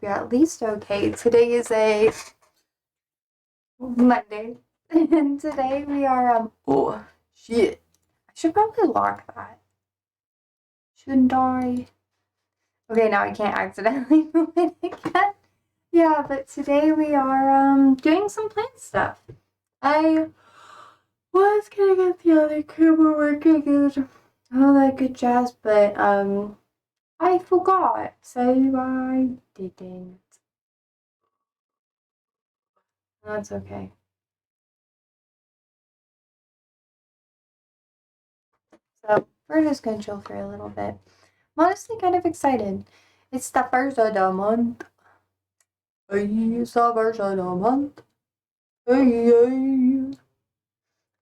you're at least okay. Today is a Monday, and today we are, oh, shit. I should probably lock that. Shouldn't I? Okay, now I can't accidentally move it again. Yeah, but today we are, doing some plant stuff. I was gonna get the other camera working and all that good jazz, but, I forgot, so I didn't. That's okay. So we're just gonna chill for a little bit. I'm honestly kind of excited. It's the first of the month. It's the first of the month. I'm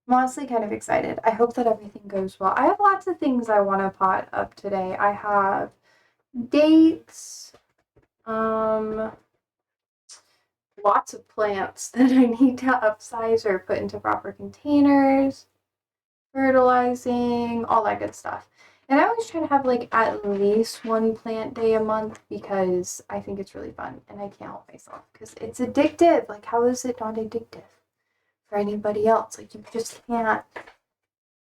honestly kind of excited. I hope that everything goes well. I have lots of things I want to pot up today. I have dates, lots of plants that I need to upsize or put into proper containers, fertilizing, all that good stuff. And I always try to have like at least one plant day a month because I think it's really fun and I can't help myself because it's addictive. Like, how is it not addictive for anybody else? Like, you just can't.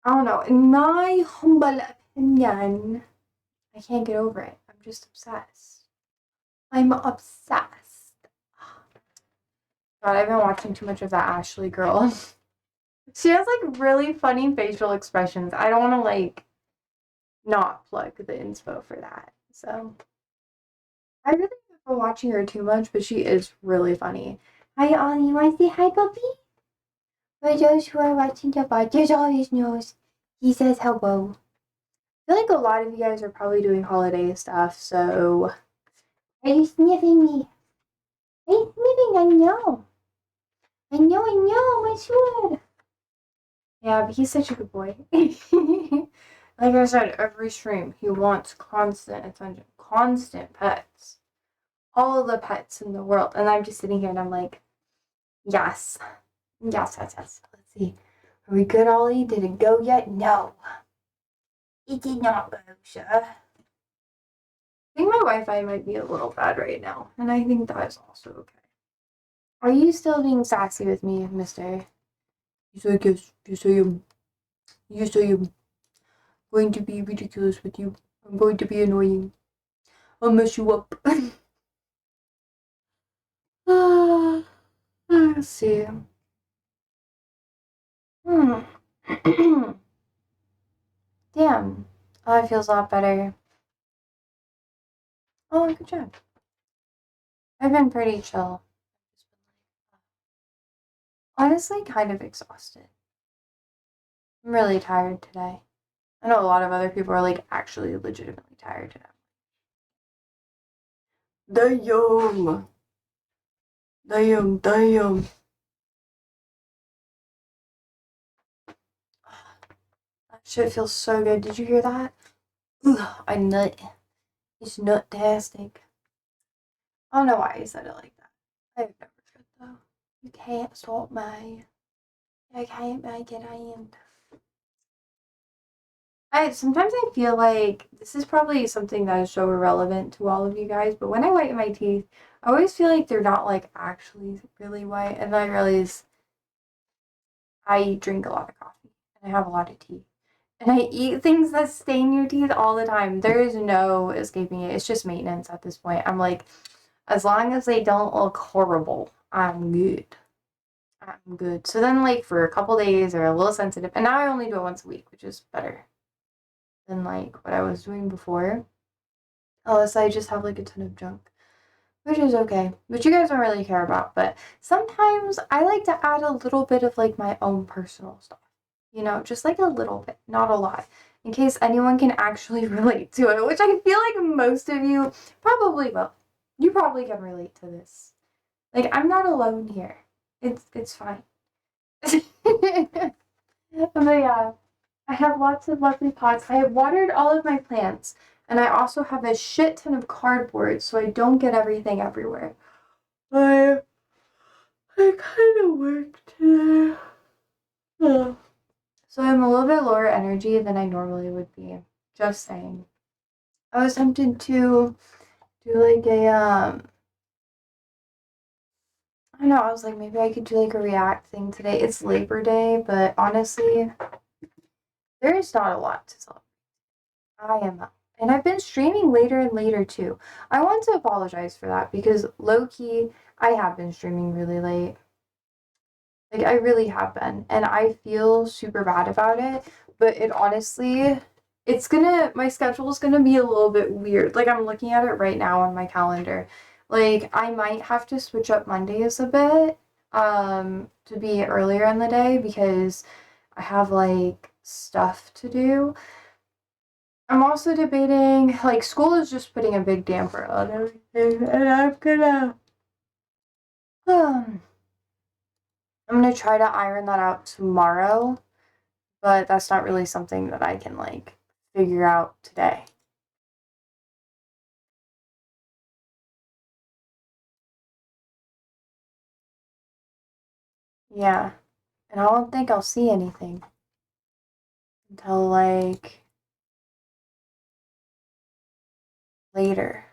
I don't know. In my humble opinion, I can't get over it. I'm just obsessed. I'm obsessed. God, I've been watching too much of that Ashley girl. She has like really funny facial expressions. I don't want to like not plug the inspo for that. So I really haven't been watching her too much, but she is really funny. Hi Ollie, you want to say hi, puppy? For those who are watching the pod, there's always knows. He says hello. I feel like a lot of you guys are probably doing holiday stuff, so are you sniffing me? Are you sniffing? I know. I know, my sword. Yeah, but he's such a good boy. Like I said, every stream, he wants constant attention, constant pets. All the pets in the world. And I'm just sitting here and I'm like, yes. Yes. Let's see. Are we good, Ollie? Did it go yet? No. It did not go, sir. I think my Wi-Fi might be a little bad right now. And I think that is also okay. Are you still being sassy with me, mister? Yes, I guess. Yes, I am. Yes, I am. Going to be ridiculous with you. I'm going to be annoying. I'll mess you up. Let's see. Damn. Oh, it feels a lot better. Oh, good job. I've been pretty chill. Honestly, kind of exhausted. I'm really tired today. I know a lot of other people are like actually legitimately tired today. Damn. Damn. That shit feels so good. Did you hear that? Ugh, I nut. It's nut-tastic. I don't know why I said it like that. I've never could though. You can't stop me. I can't make it end. Sometimes I feel like this is probably something that is so irrelevant to all of you guys, but when I whiten my teeth, I always feel like they're not like actually really white, and then I realize I drink a lot of coffee and I have a lot of tea. And I eat things that stain your teeth all the time. There is no escaping it. It's just maintenance at this point. I'm like, as long as they don't look horrible, I'm good. I'm good. So then, like, for a couple days, they're a little sensitive. And now I only do it once a week, which is better than, like, what I was doing before. Unless I just have, like, a ton of junk, which is okay. Which you guys don't really care about. But sometimes I like to add a little bit of, like, my own personal stuff. You know, just, like, a little bit, not a lot. In case anyone can actually relate to it, which I feel like most of you probably will. You probably can relate to this. Like, I'm not alone here. It's fine. But yeah, I have lots of lovely pots. I have watered all of my plants, and I also have a shit ton of cardboard so I don't get everything everywhere. I kind of work today. Yeah. So I'm a little bit lower energy than I normally would be. Just saying. I was tempted to do like a don't know, I was like, maybe I could do like a react thing today. It's Labor Day, but honestly, there is not a lot to celebrate. I am, and I've been streaming later and later too. I want to apologize for that because low key, I have been streaming really late. Like I really have been, and I feel super bad about it. But it honestly, my schedule's gonna be a little bit weird. Like I'm looking at it right now on my calendar. Like I might have to switch up Mondays a bit, to be earlier in the day because I have like stuff to do. I'm also debating, like, school is just putting a big damper on everything, and um, I'm gonna try to iron that out tomorrow, but that's not really something that I can, like, figure out today. Yeah, and I don't think I'll see anything until, like, later.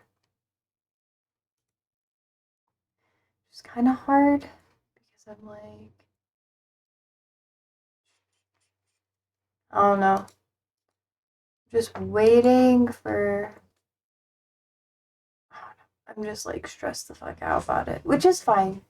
It's kind of hard because I'm like, I don't know, just waiting for. I don't know. I'm just like stressed the fuck out about it, which is fine.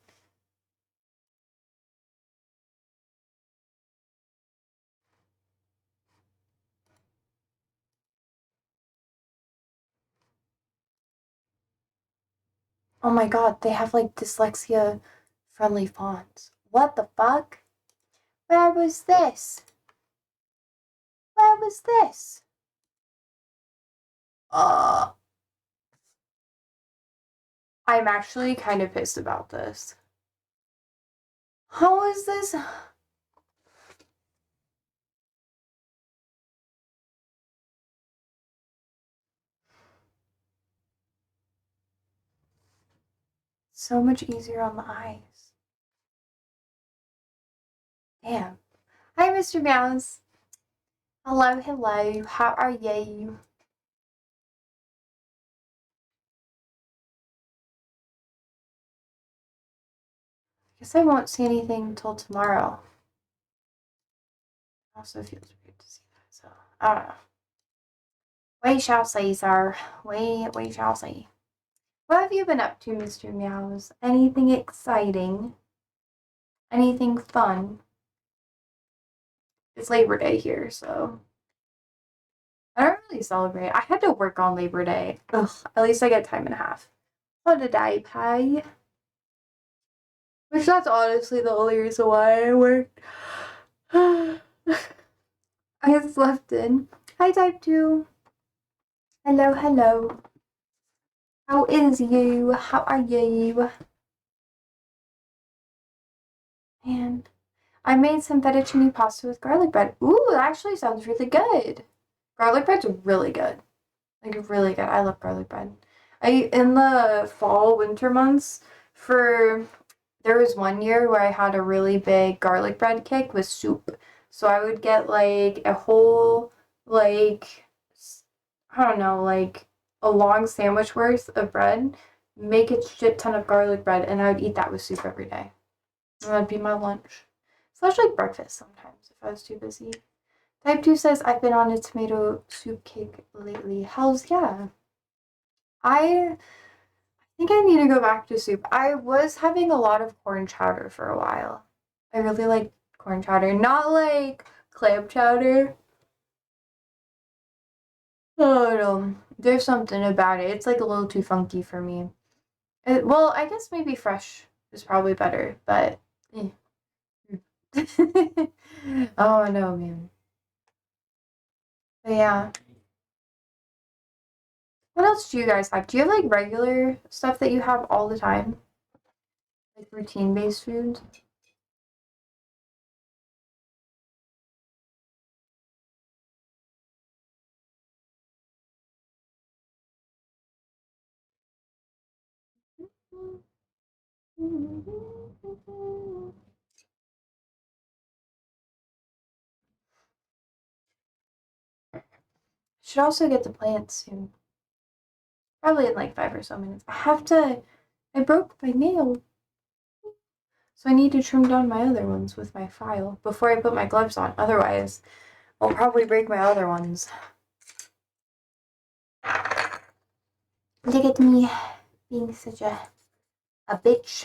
Oh my god, they have like dyslexia friendly fonts. What the fuck? Where was this? Where was this? Uh, I'm actually kind of pissed about this. How is this? So much easier on the eyes. Damn. Hi, Mr. Mouse. Hello, hello. How are you? Guess I won't see anything until tomorrow. Also feels weird to see that, so I don't know. We shall see, sir. We shall see. What have you been up to, Mr. Meows? Anything exciting? Anything fun? It's Labor Day here, so I don't really celebrate. I had to work on Labor Day. Ugh, at least I get time and a half. Holiday pay. Which that's honestly the only reason why I worked. I slept in. Hi, Type 2. Hello, hello. How is you? How are you? And I made some fettuccine pasta with garlic bread. Ooh, that actually sounds really good. Garlic bread's really good. Like really good. I love garlic bread. I in the fall winter months for there was one year where I had a really big garlic bread kick with soup. So I would get like a whole like I don't know, like a long sandwich worth of bread, make a shit ton of garlic bread, and I would eat that with soup every day. And that'd be my lunch. Slash like breakfast sometimes if I was too busy. Type 2 says, I've been on a tomato soup kick lately. Hells yeah. I think I need to go back to soup. I was having a lot of corn chowder for a while. I really like corn chowder. Not like clam chowder. Oh no. There's something about it. It's like a little too funky for me. Well, I guess maybe fresh is probably better, but eh. Oh no, man. But yeah. What else do you guys have? Do you have like regular stuff that you have all the time? Like routine based foods? Should also get the plants soon. Probably in like 5 or so minutes. I broke my nail. So I need to trim down my other ones with my file before I put my gloves on. Otherwise, I'll probably break my other ones. Look at me being such a bitch.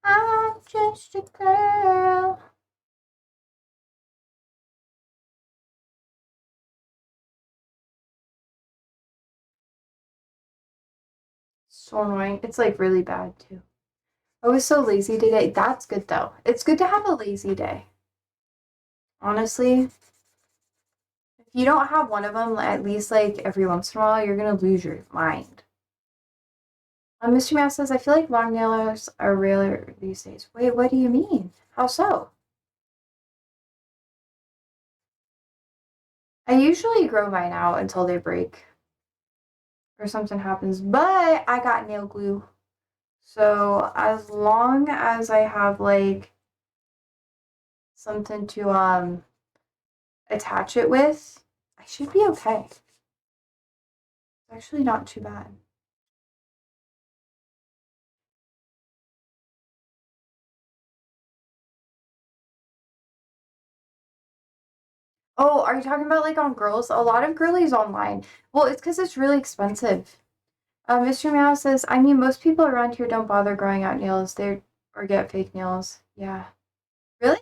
I'm just a girl. So annoying. It's like really bad too. I was so lazy today. That's good though. It's good to have a lazy day. Honestly, if you don't have one of them, at least like every once in a while, you're gonna lose your mind. Mr. Mouse says, I feel like long nails are rarer these days. Wait, what do you mean? How so? I usually grow mine out until they break or something happens, but I got nail glue. So as long as I have like something to attach it with, I should be okay. It's actually not too bad. Oh, are you talking about like on girls? A lot of girlies online. Well, it's because it's really expensive. Mr. Meow says, I mean, most people around here don't bother growing out nails. They or get fake nails. Yeah. Really?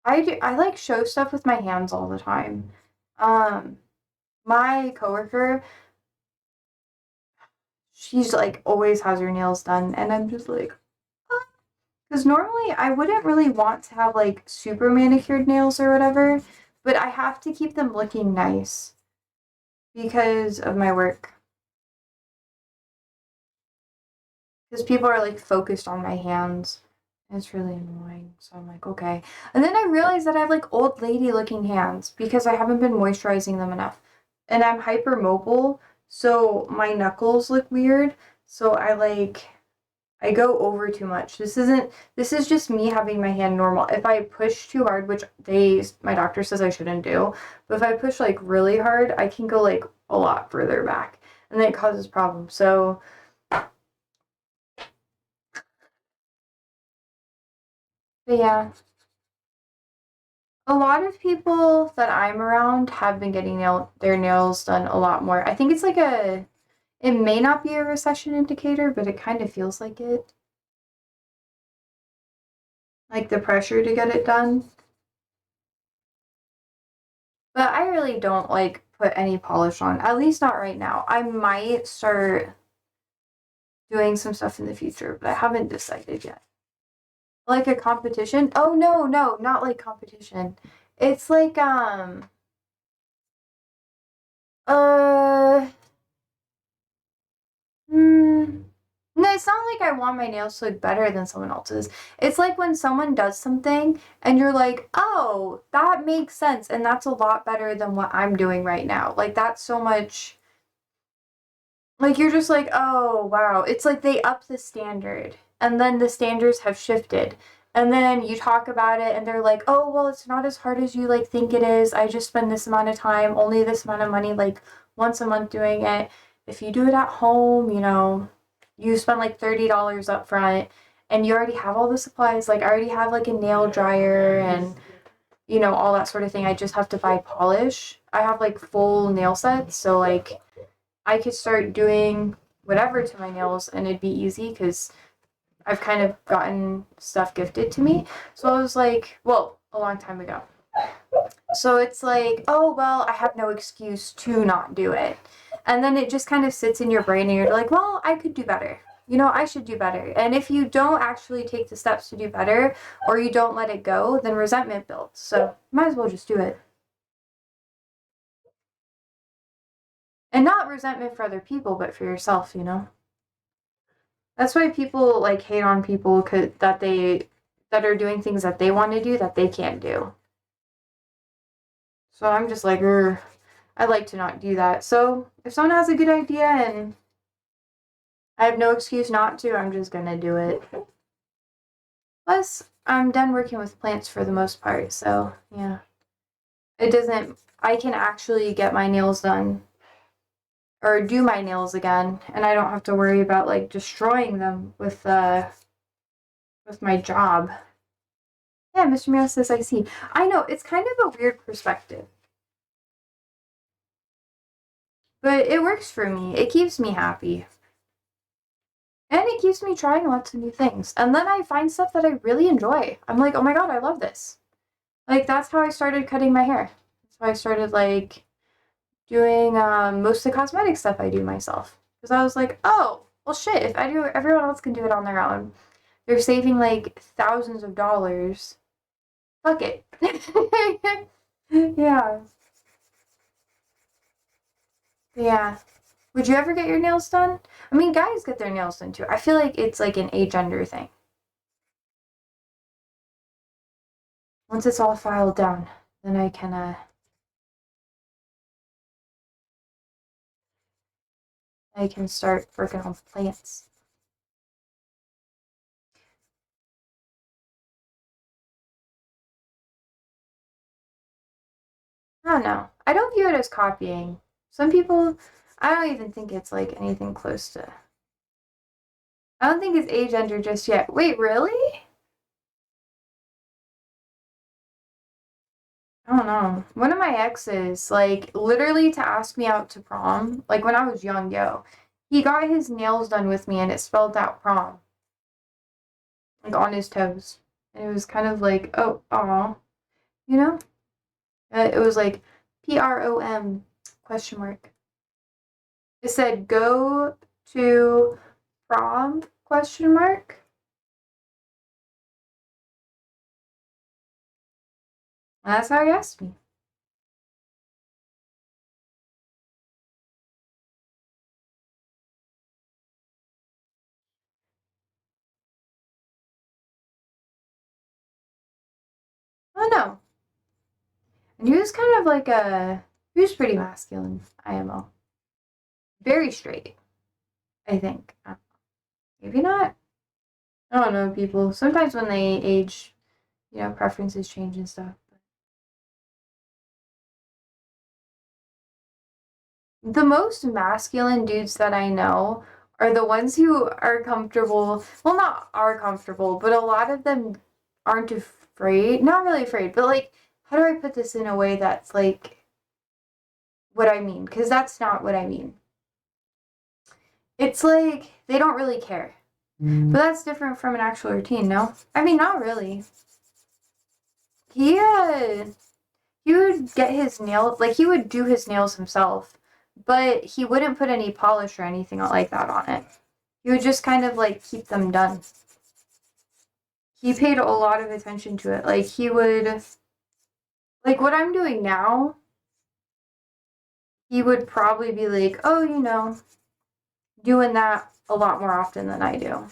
I like show stuff with my hands all the time. Um, my coworker, she's like always has her nails done, and I'm just like, because normally I wouldn't really want to have like super manicured nails or whatever, but I have to keep them looking nice because of my work. Because people are like focused on my hands. And it's really annoying. So I'm like, okay. And then I realized that I have like old lady looking hands because I haven't been moisturizing them enough. And I'm hypermobile, so my knuckles look weird. So I go over too much. This is just me having my hand normal. If I push too hard, which my doctor says I shouldn't do, but if I push like really hard, I can go like a lot further back. And then it causes problems. So but yeah. A lot of people that I'm around have been getting their nails done a lot more. I think it's like it may not be a recession indicator, but it kind of feels like it. Like the pressure to get it done. But I really don't like put any polish on, at least not right now. I might start doing some stuff in the future, but I haven't decided yet. Like a competition? Oh no, no, not like competition. It's like uh Hmm. No, it's not like I want my nails to look better than someone else's. It's like when someone does something and you're like, oh, that makes sense. And that's a lot better than what I'm doing right now. Like, that's so much. Like, you're just like, oh, wow. It's like they up the standard and then the standards have shifted. And then you talk about it and they're like, oh, well, it's not as hard as you like think it is. I just spend this amount of time, only this amount of money, like once a month doing it. If you do it at home, you spend like $30 up front and you already have all the supplies. Like I already have like a nail dryer and all that sort of thing. I just have to buy polish. I have like full nail sets, so like I could start doing whatever to my nails and it'd be easy because I've kind of gotten stuff gifted to me. So I was like, well, a long time ago. So it's like, oh, well, I have no excuse to not do it. And then it just kind of sits in your brain and you're like, well, I could do better. I should do better. And if you don't actually take the steps to do better or you don't let it go, then resentment builds. So might as well just do it. And not resentment for other people, but for yourself. That's why people like hate on people that are doing things that they want to do that they can't do. So I'm just like, I like to not do that. So if someone has a good idea and I have no excuse not to, I'm just gonna do it. Plus, I'm done working with plants for the most part, so yeah. I can actually get my nails done or do my nails again, and I don't have to worry about like destroying them with my job. Yeah, Mr. Meow says I see. I know, it's kind of a weird perspective. But it works for me. It keeps me happy. And it keeps me trying lots of new things. And then I find stuff that I really enjoy. I'm like, oh my god, I love this. Like, that's how I started cutting my hair. That's how I started, like, doing most of the cosmetic stuff I do myself. Because I was like, oh, well, shit, if I do, everyone else can do it on their own. They're saving, like, thousands of dollars. Fuck it. Yeah. Yeah. Would you ever get your nails done? I mean, guys get their nails done too. I feel like it's like an agender thing. Once it's all filed down, then I can start working on plants. I don't know. I don't view it as copying. Some people, I don't even think it's like anything close to. I don't think it's agender just yet. Wait, really? I don't know. One of my exes, like, literally to ask me out to prom, like when I was young, yo, he got his nails done with me and it spelled out prom, like on his toes. And it was kind of like, oh, aw, you know? It was like PROM question mark. It said go to prom question mark. And that's how he asked me. I don't know. And he was kind of like he was pretty masculine, IMO. Very straight, I think. Maybe not. I don't know, people. Sometimes when they age, preferences change and stuff. The most masculine dudes that I know are the ones who are comfortable. Well, not are comfortable, but a lot of them aren't afraid. Not really afraid, but like, how do I put this in a way that's like what I mean? Because that's not what I mean. It's like they don't really care. But that's different from an actual routine, no? I mean, not really. He would get his nails, like he would do his nails himself, but he wouldn't put any polish or anything like that on it. He would just kind of like keep them done. He paid a lot of attention to it. Like he would, like what I'm doing now, he would probably be like, oh, doing that a lot more often than I do.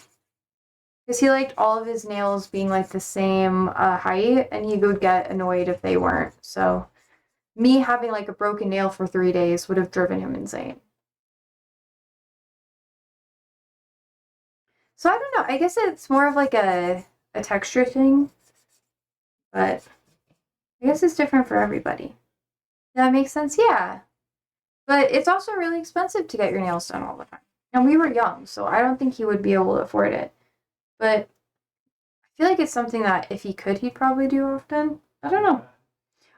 Because he liked all of his nails being like the same height, and he would get annoyed if they weren't. So me having like a broken nail for 3 days would have driven him insane. So I don't know. I guess it's more of like a texture thing, but I guess it's different for everybody. That makes sense? Yeah. But it's also really expensive to get your nails done all the time. And we were young, so I don't think he would be able to afford it. But I feel like it's something that if he could, he'd probably do often. I don't know.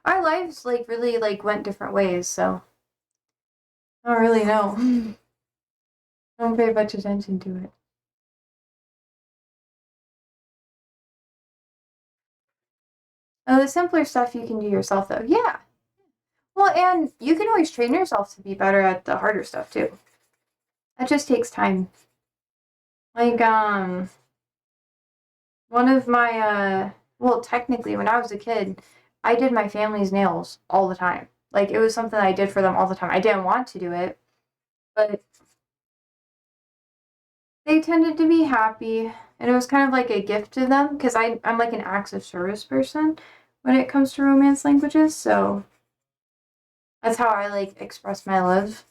Our lives like really like went different ways, so I don't really know. I don't pay much attention to it. Oh, the simpler stuff you can do yourself though. Yeah. Well, and you can always train yourself to be better at the harder stuff too. That just takes time. Like, one of my, well, technically, when I was a kid, I did my family's nails all the time. Like, it was something I did for them all the time. I didn't want to do it, but they tended to be happy, and it was kind of like a gift to them, because I'm like an acts of service person when it comes to romance languages, so that's how I, like, express my love.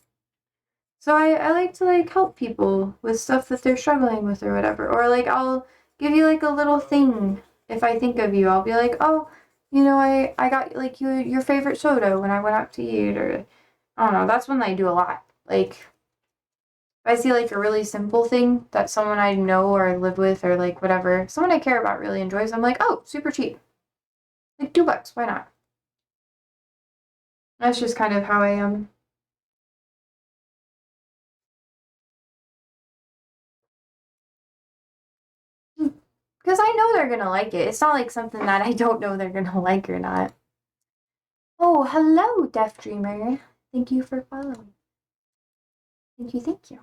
So I like to like help people with stuff that they're struggling with or whatever. Or like I'll give you like a little thing if I think of you. I'll be like, oh, I got like your favorite soda when I went out to eat, or I don't know, that's when I do a lot. Like If I see like a really simple thing that someone I know or live with or like whatever, someone I care about really enjoys, I'm like, oh, super cheap. Like $2, why not? That's just kind of how I am. Because I know they're gonna like it. It's not like something that I don't know they're gonna like or not. Oh, hello, Deaf Dreamer. Thank you for following. Thank you, thank you.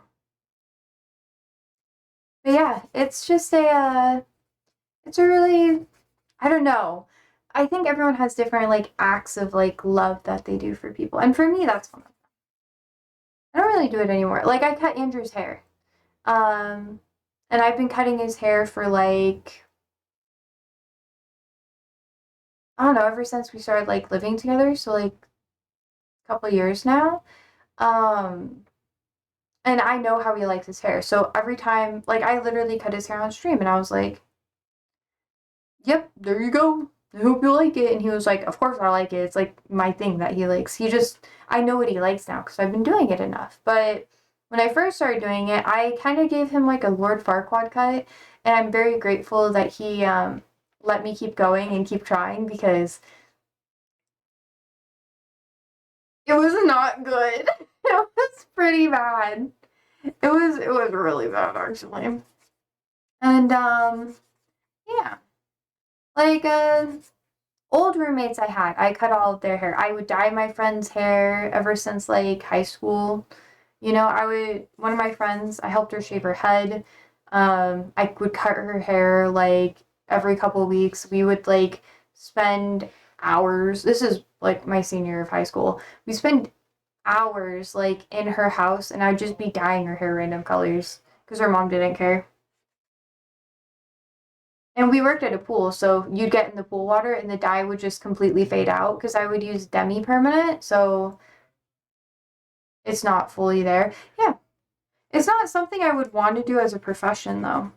But yeah, it's just it's a really, I don't know. I think everyone has different like acts of like love that they do for people. And for me, that's one of them. I don't really do it anymore. Like I cut Andrew's hair. Um, and I've been cutting his hair for like, I don't know, ever since we started like living together. So like a couple years now. Um, and I know how he likes his hair. So every time, like I literally cut his hair on stream and I was like, yep, there you go. I hope you like it. And he was like, of course I like it. It's like my thing that he likes. I know what he likes now because I've been doing it enough. But when I first started doing it, I kind of gave him like a Lord Farquaad cut. And I'm very grateful that he let me keep going and keep trying because it was not good. It was pretty bad. It was really bad actually. And yeah. Like old roommates I had, I cut all of their hair. I would dye my friend's hair ever since like high school. One of my friends, I helped her shave her head. I would cut her hair like every couple of weeks. We would like spend hours. This is like my senior year of high school. We spend hours like in her house and I'd just be dyeing her hair random colors because her mom didn't care. And we worked at a pool, so you'd get in the pool water and the dye would just completely fade out because I would use demi-permanent, so it's not fully there. Yeah. It's not something I would want to do as a profession though.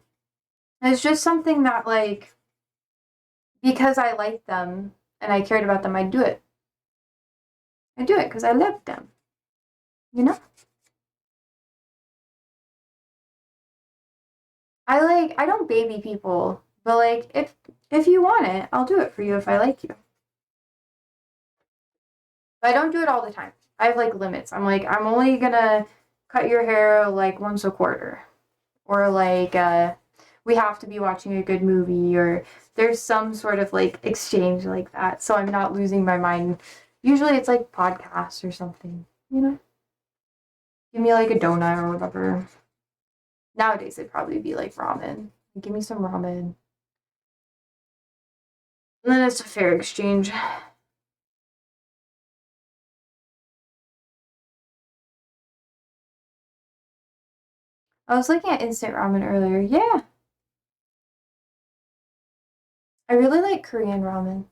It's just something that like because I liked them and I cared about them, I'd do it. I do it because I loved them. You know? I don't baby people, but like if you want it, I'll do it for you if I like you. But I don't do it all the time. I have like limits. I'm like, I'm only gonna cut your hair like once a quarter. Or like we have to be watching a good movie or there's some sort of like exchange like that. So I'm not losing my mind. Usually it's like podcasts or something, you know? Give me like a donut or whatever. Nowadays it'd probably be like ramen. Give me some ramen. And then it's a fair exchange. I was looking at instant ramen earlier. Yeah. I really like Korean ramen.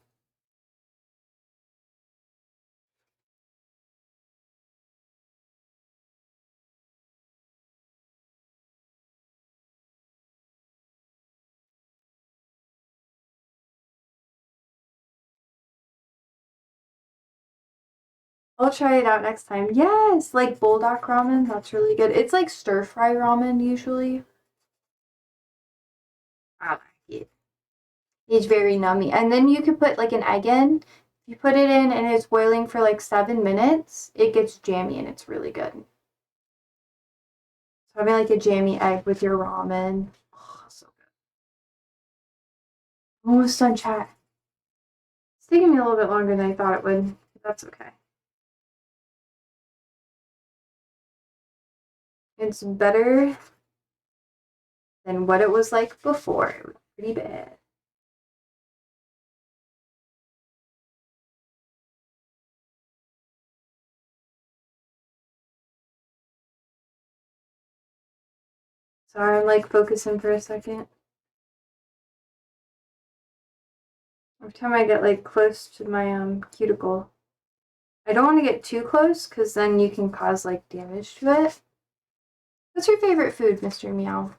I'll try it out next time. Yes, like bulldog ramen. That's really good. It's like stir fry ramen usually. I like it. It's very nummy. And then you could put like an egg in. If you put it in and it's boiling for like 7 minutes, it gets jammy and it's really good. So having like a jammy egg with your ramen. Oh, so good. Almost done chat. It's taking me a little bit longer than I thought it would, but that's okay. It's better than what it was like before. It was pretty bad. Sorry, I'm like focusing for a second. Every time I get like close to my cuticle, I don't want to get too close because then you can cause like damage to it. What's your favorite food, Mr. Meow?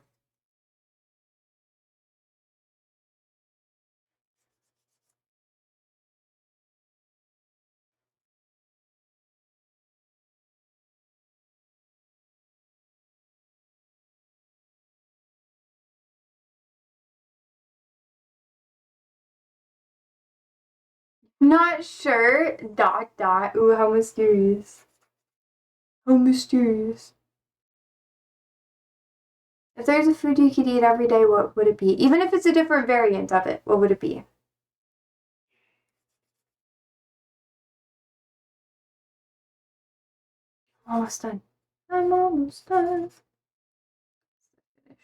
Not sure. ... Ooh, how mysterious. How mysterious. If there's a food you could eat every day, what would it be? Even if it's a different variant of it, what would it be? Almost done. I'm almost done.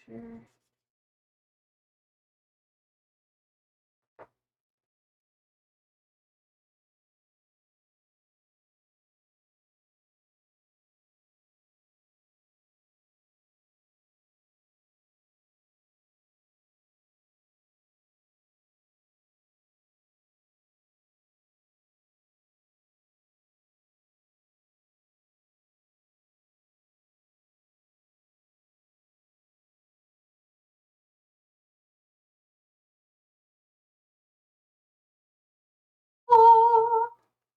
Sure. Oh,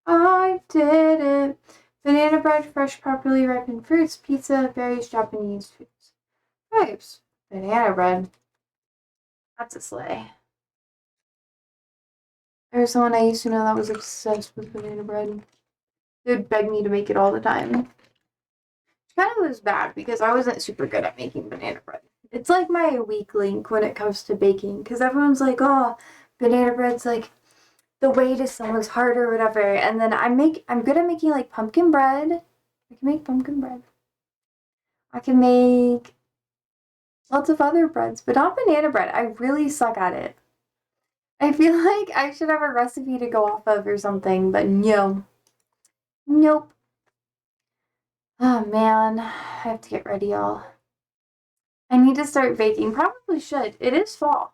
I did it. Banana bread, fresh, properly ripened fruits, pizza, berries, Japanese foods. Grapes. Banana bread. That's a sleigh. There was someone I used to know that was obsessed with banana bread. They would beg me to make it all the time. Which kind of was bad because I wasn't super good at making banana bread. It's like my weak link when it comes to baking because everyone's like, oh, banana bread's like the way to someone's heart or whatever. And then I'm good at making like pumpkin bread. I can make pumpkin bread. I can make lots of other breads, but not banana bread. I really suck at it. I feel like I should have a recipe to go off of or something, but no. Nope. Oh man, I have to get ready, y'all. I need to start baking. Probably should. It is fall.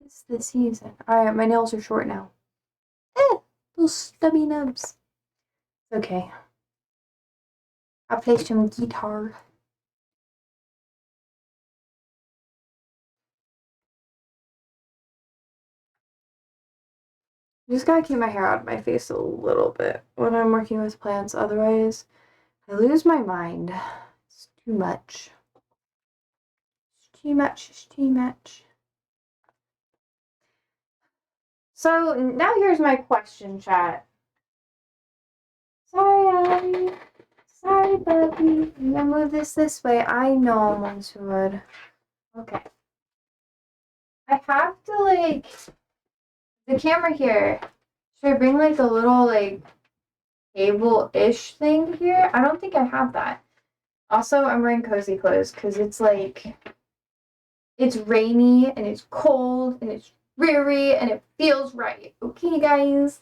It's the season. Alright, my nails are short now. Little stubby nubs. It's okay. I'll play some guitar. I just gotta keep my hair out of my face a little bit when I'm working with plants, otherwise I lose my mind. It's too much. It's too much. It's too much. So now here's my question, chat. Sorry, sorry, Buffy. I'm gonna move this way. I know, Monsood. Okay. I have to like the camera here. Should I bring like a little like table-ish thing here? I don't think I have that. Also, I'm wearing cozy clothes because it's like it's rainy and it's cold and it's dreary and it feels right. Okay, guys.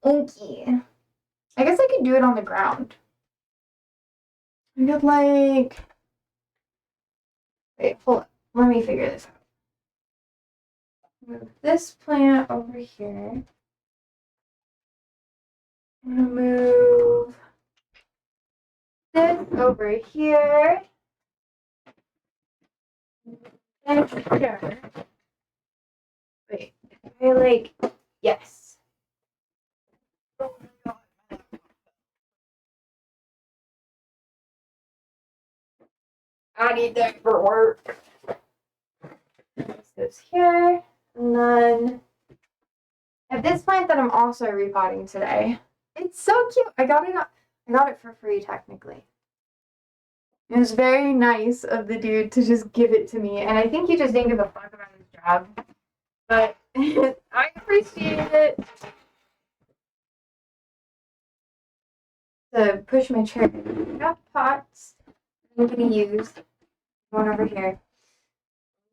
Okay. I guess I could do it on the ground. I could like wait, hold on. Let me figure this out. Move this plant over here. I'm gonna move this over here. And here. Wait, I like yes. Oh my god. I need that for work. This goes here, and then I have this plant that I'm also repotting today. It's so cute. I got it for free technically. It was very nice of the dude to just give it to me, and I think he just didn't give a fuck about his job. But I appreciate it. To push my chair. I got pots I'm gonna use. One over here.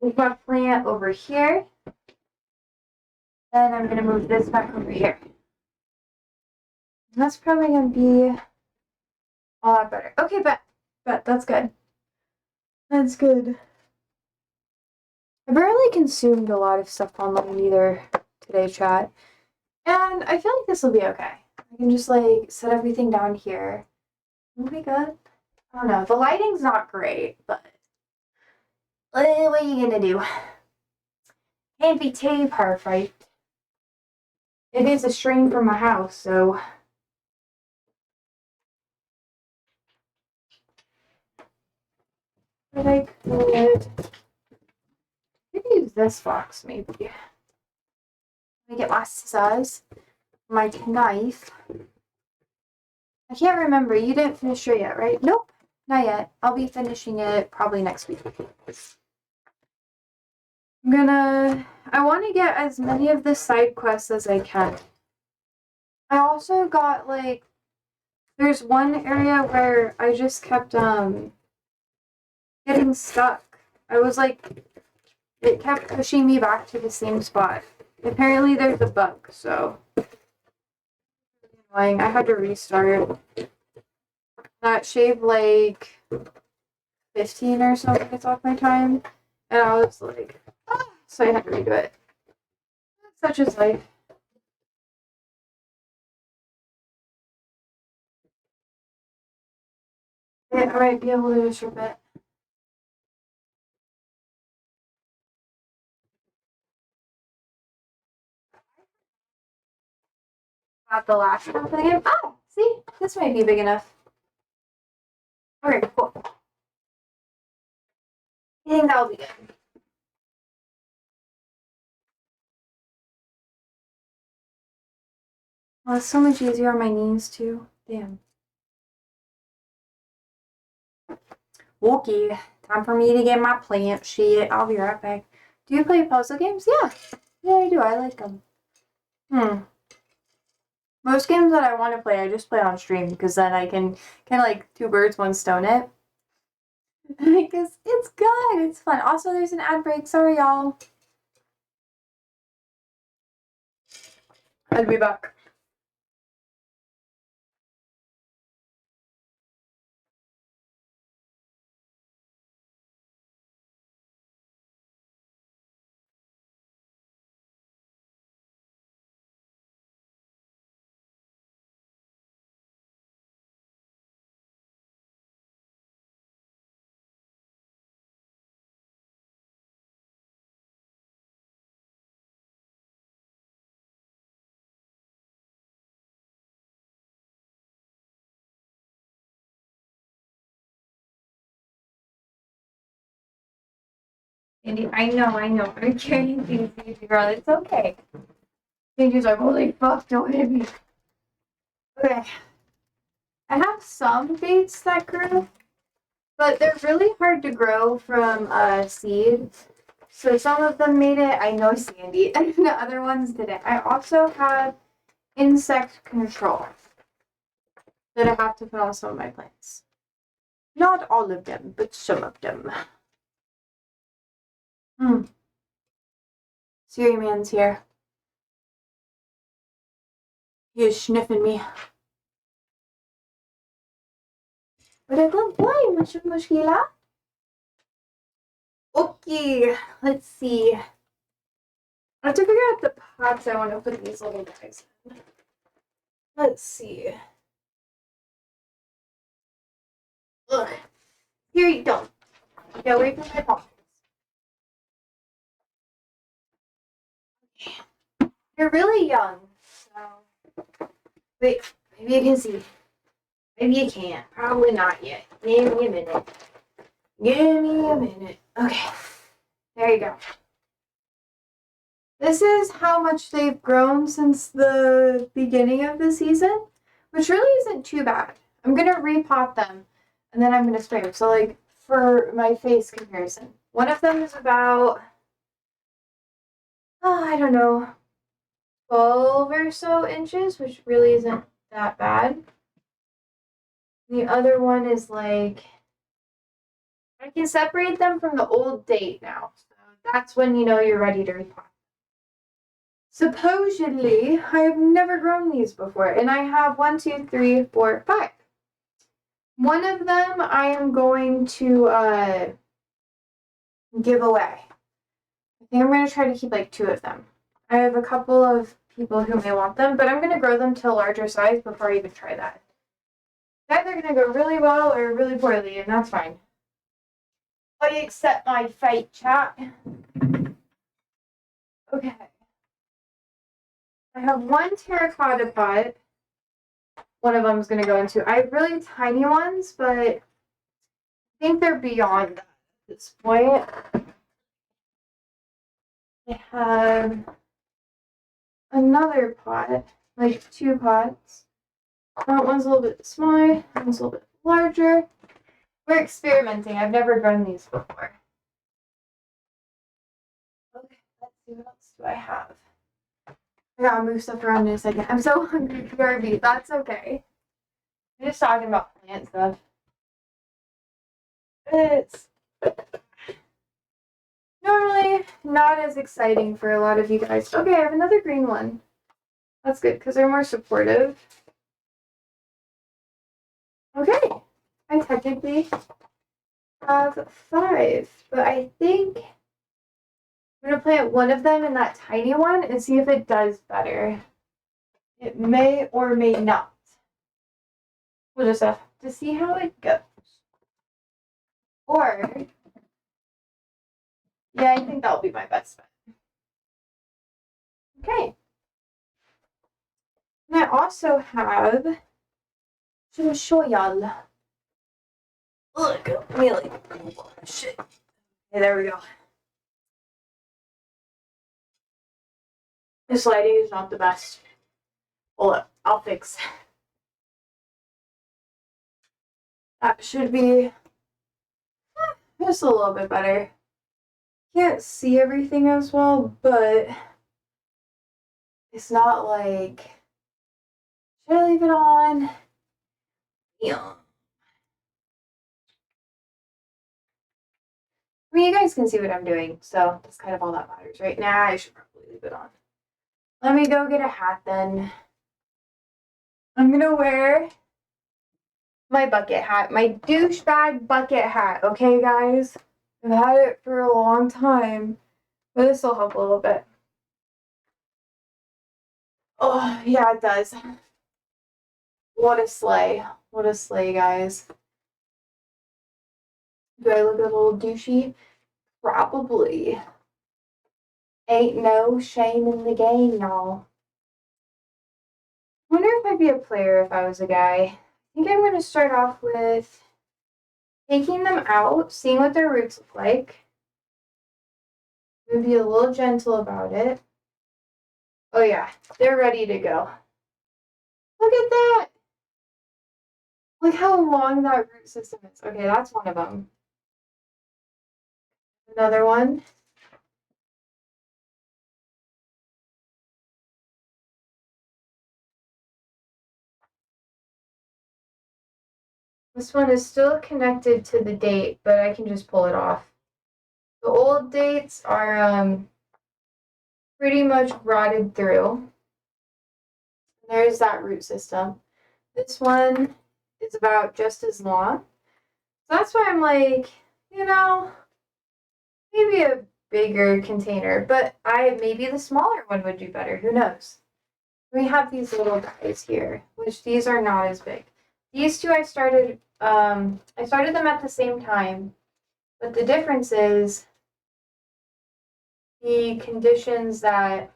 Move my plant over here. Then I'm gonna move this back over here. That's probably gonna be a lot better. Okay, but that's good. That's good. I barely consumed a lot of stuff online either today, chat. And I feel like this will be okay. I can just like set everything down here. It'll be good. I don't know. The lighting's not great, but what are you gonna do? Can't be too perfect. It is a stream from my house, so but I could use this box maybe. Let me get my scissors. my knife. I can't remember. You didn't finish your yet, right? Nope, not yet. I'll be finishing it probably next week. I want to get as many of the side quests as I can. I also got, like, there's one area where I just kept, getting stuck. I was like, it kept pushing me back to the same spot. Apparently there's a bug, so annoying. I had to restart. That shaved like 15 or so minutes off my time, and I was like, ah, so I had to redo it. Such is life. Yeah, I might be able to just rip it. Got the last one again. Oh, see, this might be big enough. Okay, cool. I think that'll be good. Well, it's so much easier on my knees too. Damn. Okay, time for me to get my plant shit. I'll be right back. Do you play puzzle games? Yeah. Yeah, I do. I like them. Most games that I want to play, I just play on stream because then I can kind of like two birds, one stone it. Because it's good. It's fun. Also, there's an ad break. Sorry, y'all. I'll be back. Andy, I know. I'm carrying things for you, girl. It's okay. Andy's like, holy fuck, don't hit me. Okay. I have some baits that grew, but they're really hard to grow from seed. So some of them made it. I know Sandy, and the other ones didn't. I also have insect control that I have to put on some of my plants. Not all of them, but some of them. Siri Man's here. He is sniffing me. ولكن boy, مش مشكلة. Okay, let's see. I have to figure out the pots I want to put these little guys in. Let's see. Ugh. Here you go. Get away from my pots. You're really young, so wait, maybe you can see. Maybe you can't. Probably not yet. Give me a minute. Give me a minute. Okay. There you go. This is how much they've grown since the beginning of the season, which really isn't too bad. I'm going to repot them, and then I'm going to spray them. So, like, for my face comparison, one of them is about, I don't know, 12 or so inches, which really isn't that bad. The other one is like, I can separate them from the old date now. So that's when you know you're ready to repot. Supposedly, I have never grown these before, and I have 1, 2, 3, 4, 5. One of them I am going to give away. I think I'm going to try to keep like 2 of them. I have a couple of people who may want them, but I'm going to grow them to a larger size before I even try that. It's either going to go really well or really poorly, and that's fine. I accept my fate, chat. Okay. I have 1 terracotta pot. One of them is going to go into. I have really tiny ones, but I think they're beyond that at this point. I have another pot. like 2 pots. That one's a little bit smaller, that one's a little bit larger. We're experimenting. I've never grown these before. Okay, let's see what else do I have. I gotta move stuff around in a second. I'm so hungry, BRB. That's okay. I'm just talking about plant stuff. It's normally not as exciting for a lot of you guys. Okay, I have another green one. That's good because they're more supportive. Okay, I technically have 5, but I think I'm gonna plant one of them in that tiny one and see if it does better. It may or may not. We'll just have to see how it goes. Or, yeah, I think that'll be my best bet. Okay. And I also have, to show y'all. Look, let me shit. Okay, there we go. This lighting is not the best. Hold up, I'll fix. That should be just a little bit better. Can't see everything as well, but it's not like, should I leave it on? Yeah. I mean, you guys can see what I'm doing, so that's kind of all that matters, right? Nah, I should probably leave it on. Let me go get a hat then. I'm gonna wear my bucket hat, my douchebag bucket hat, okay, guys? I've had it for a long time, but this will help a little bit. Oh, yeah, it does. What a sleigh. What a sleigh, guys. Do I look a little douchey? Probably. Ain't no shame in the game, y'all. I wonder if I'd be a player if I was a guy. I think I'm going to start off with taking them out, seeing what their roots look like. I'm going to be a little gentle about it. Oh yeah, they're ready to go. Look at that! Look how long that root system is. Okay, that's one of them. Another one. This one is still connected to the date, but I can just pull it off. The old dates are pretty much rotted through. There's that root system. This one is about just as long. So that's why I'm like, you know, maybe a bigger container, but maybe the smaller one would do better. Who knows? We have these little guys here, which these are not as big. These two I started them at the same time, but the difference is the conditions that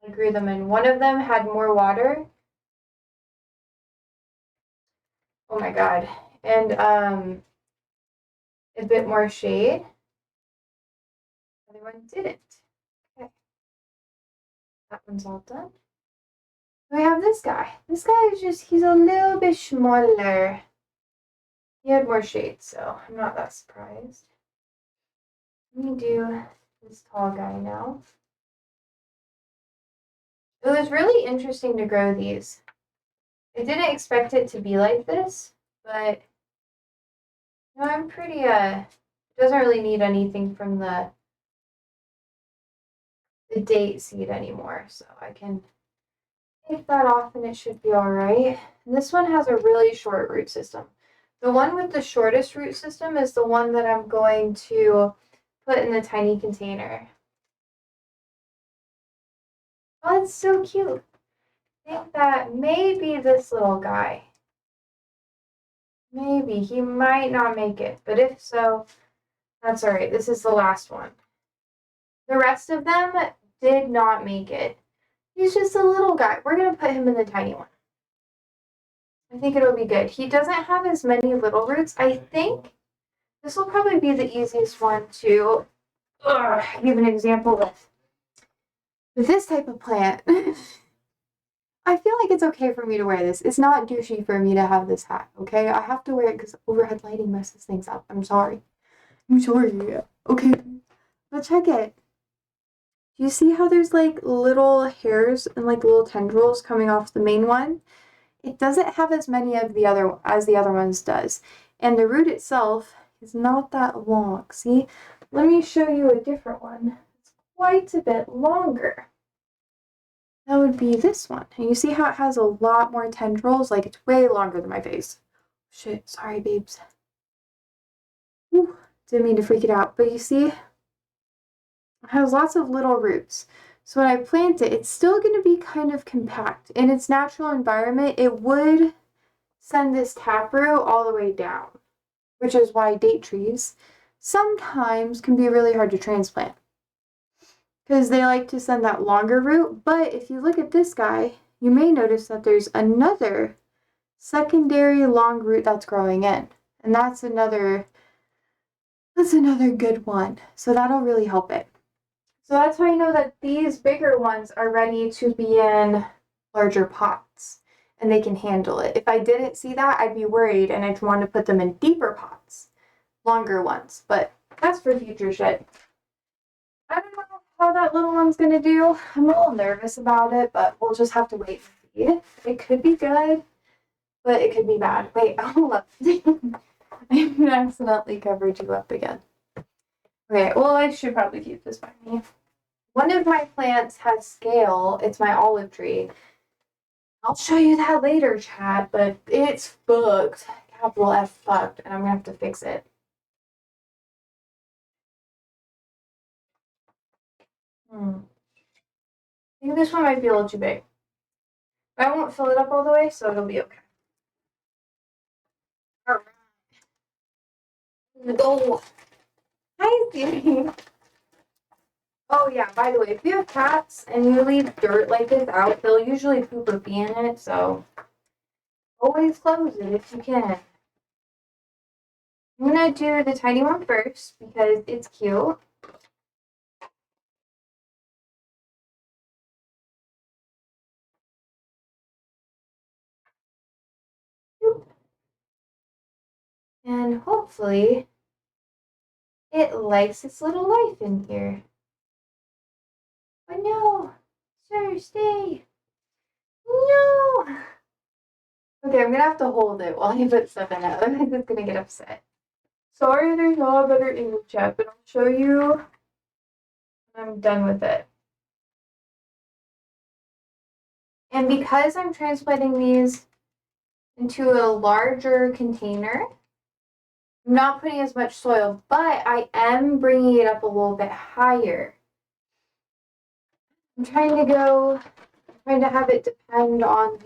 I grew them in. One of them had more water. Oh my god. And a bit more shade. The other one didn't. Okay. That one's all done. We have this guy. This guy is he's a little bit smaller. He had more shade, so I'm not that surprised. Let me do this tall guy now. It was really interesting to grow these. I didn't expect it to be like this, but no, I'm pretty, doesn't really need anything from the date seed anymore, so I can take that off and it should be alright. This one has a really short root system. The one with the shortest root system is the one that I'm going to put in the tiny container. Oh, it's so cute. I think that maybe this little guy. Maybe. He might not make it, but if so, that's alright. This is the last one. The rest of them did not make it. He's just a little guy. We're going to put him in the tiny one. I think it'll be good. He doesn't have as many little roots. I think this will probably be the easiest one to give an example with. With this type of plant, I feel like it's okay for me to wear this. It's not douchey for me to have this hat, okay? I have to wear it because overhead lighting messes things up. I'm sorry. I'm sorry. Okay. But check it. Do you see how there's like little hairs and like little tendrils coming off the main one? It doesn't have as many of the other as the other ones does. And the root itself is not that long. See? Let me show you a different one. It's quite a bit longer. That would be this one. And you see how it has a lot more tendrils? Like it's way longer than my face. Shit, sorry babes. Whew, didn't mean to freak it out. But you see, it has lots of little roots. So when I plant it, it's still going to be kind of compact. In its natural environment, it would send this taproot all the way down, which is why date trees sometimes can be really hard to transplant because they like to send that longer root. But if you look at this guy, you may notice that there's another secondary long root that's growing in, and that's another good one. So that'll really help it. So that's how I know that these bigger ones are ready to be in larger pots and they can handle it. If I didn't see that, I'd be worried and I'd want to put them in deeper pots, longer ones, but that's for future shit. I don't know how that little one's gonna do. I'm a little nervous about it, but we'll just have to wait and see. It could be good, but it could be bad. Wait, hold up. I accidentally covered you up again. Okay, well, I should probably keep this by me. One of my plants has scale. It's my olive tree. I'll show you that later, Chad, but it's fucked. Capital F fucked, and I'm gonna have to fix it. I think this one might be a little too big. But I won't fill it up all the way, so it'll be okay. Alright. Go. Hi, Stevie. Oh yeah, by the way, if you have cats and you leave dirt like this out, they'll usually poop or pee in it, so always close it if you can. I'm gonna do the tiny one first because it's cute. And hopefully it likes its little life in here. But no! Sir, stay! No! Okay, I'm gonna have to hold it while I put stuff in it. Otherwise it's gonna get upset. Sorry there's not a better English chat, but I'll show you when I'm done with it. And because I'm transplanting these into a larger container, I'm not putting as much soil, but I am bringing it up a little bit higher. I'm trying to have it depend on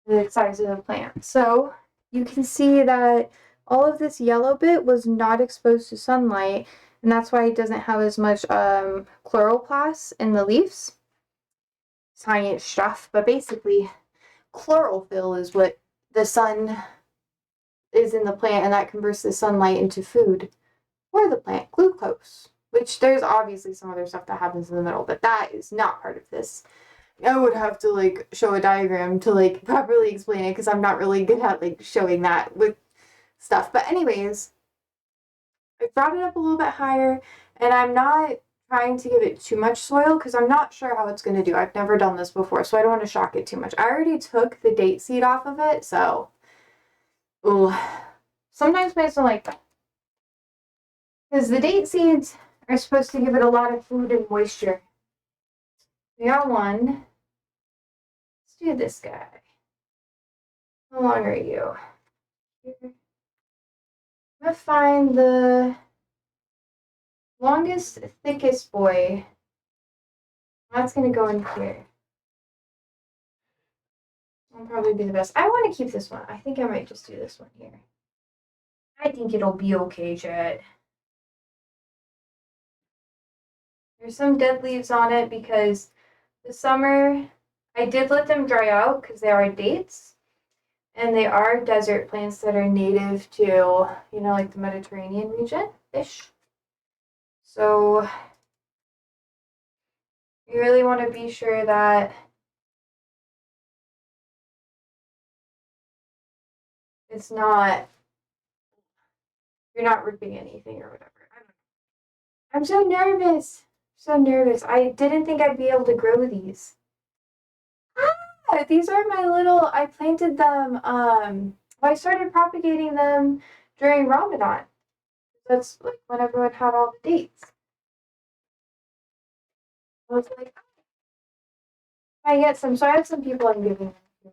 the size of the plant. So you can see that all of this yellow bit was not exposed to sunlight, and that's why it doesn't have as much chloroplast in the leaves. Science stuff, but basically chlorophyll is what the sun is in the plant, and that converts the sunlight into food for the plant, glucose, which there's obviously some other stuff that happens in the middle, but that is not part of this. I would have to like show a diagram to like properly explain it because I'm not really good at like showing that with stuff. But anyways, I brought it up a little bit higher, and I'm not trying to give it too much soil because I'm not sure how it's going to do. I've never done this before, so I don't want to shock it too much. I already took the date seed off of it, so ooh. Sometimes plants don't like that. Because the date seeds are supposed to give it a lot of food and moisture. We got one. Let's do this guy. How long are you? Here. I'm gonna find the longest, thickest boy. That's gonna go in here. That'll probably be the best. I want to keep this one. I think I might just do this one here. I think it'll be okay, Chad. There's some dead leaves on it because the summer I did let them dry out because they are dates. And they are desert plants that are native to, like the Mediterranean region-ish. So you really want to be sure that it's not, you're not ripping anything or whatever. I don't know. I'm so nervous. So nervous. I didn't think I'd be able to grow these. Ah, these are my little, I planted them, I started propagating them during Ramadan. That's like when everyone had all the dates. I was like, I get some, so I have some people I'm giving them to.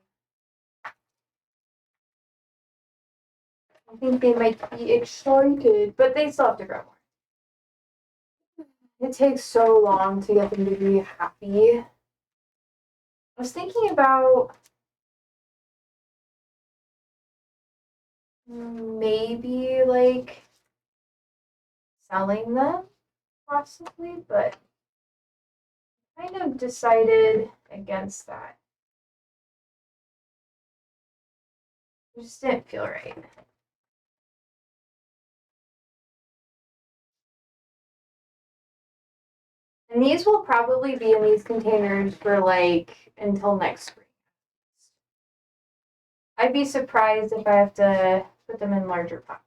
I think they might be excited, but they still have to grow more. It takes so long to get them to be happy. I was thinking about maybe like selling them, possibly, but kind of decided against that. It just didn't feel right. And these will probably be in these containers for like until next spring. I'd be surprised if I have to put them in larger pots.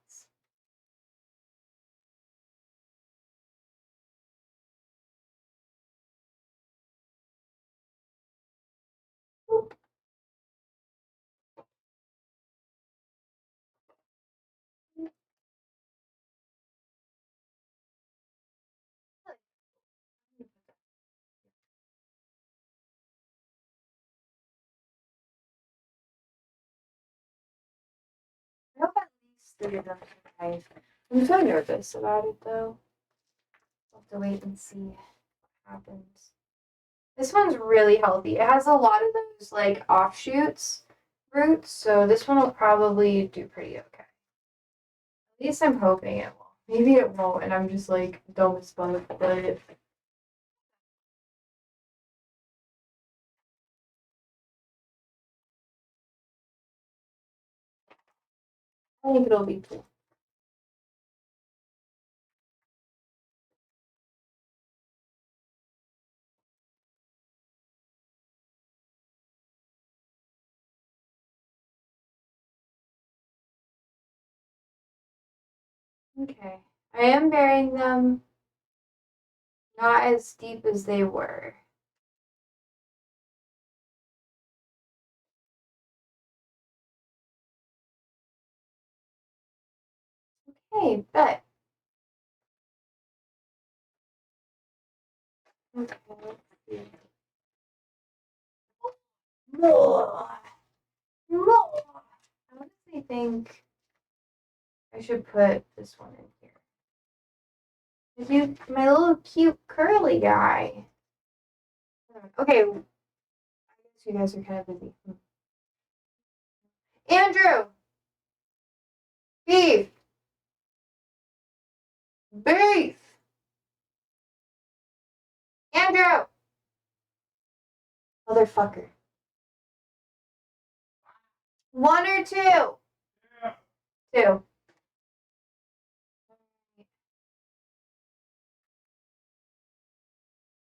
Oop. I hope at least 3 of them survive. I'm so nervous about it though. I'll have to wait and see what happens. This one's really healthy. It has a lot of those like offshoots roots, so this one will probably do pretty okay. At least I'm hoping it will. Maybe it won't, and I'm just like dumb as fuck, but I think it'll be cool. Okay. I am burying them not as deep as they were. Okay, but okay, let's see. More. More. I honestly think I should put this one in here. You, my little cute curly guy. Okay, I guess you guys are kind of busy. Andrew! Beef! Beef! Andrew! Motherfucker. 1 or 2? 2.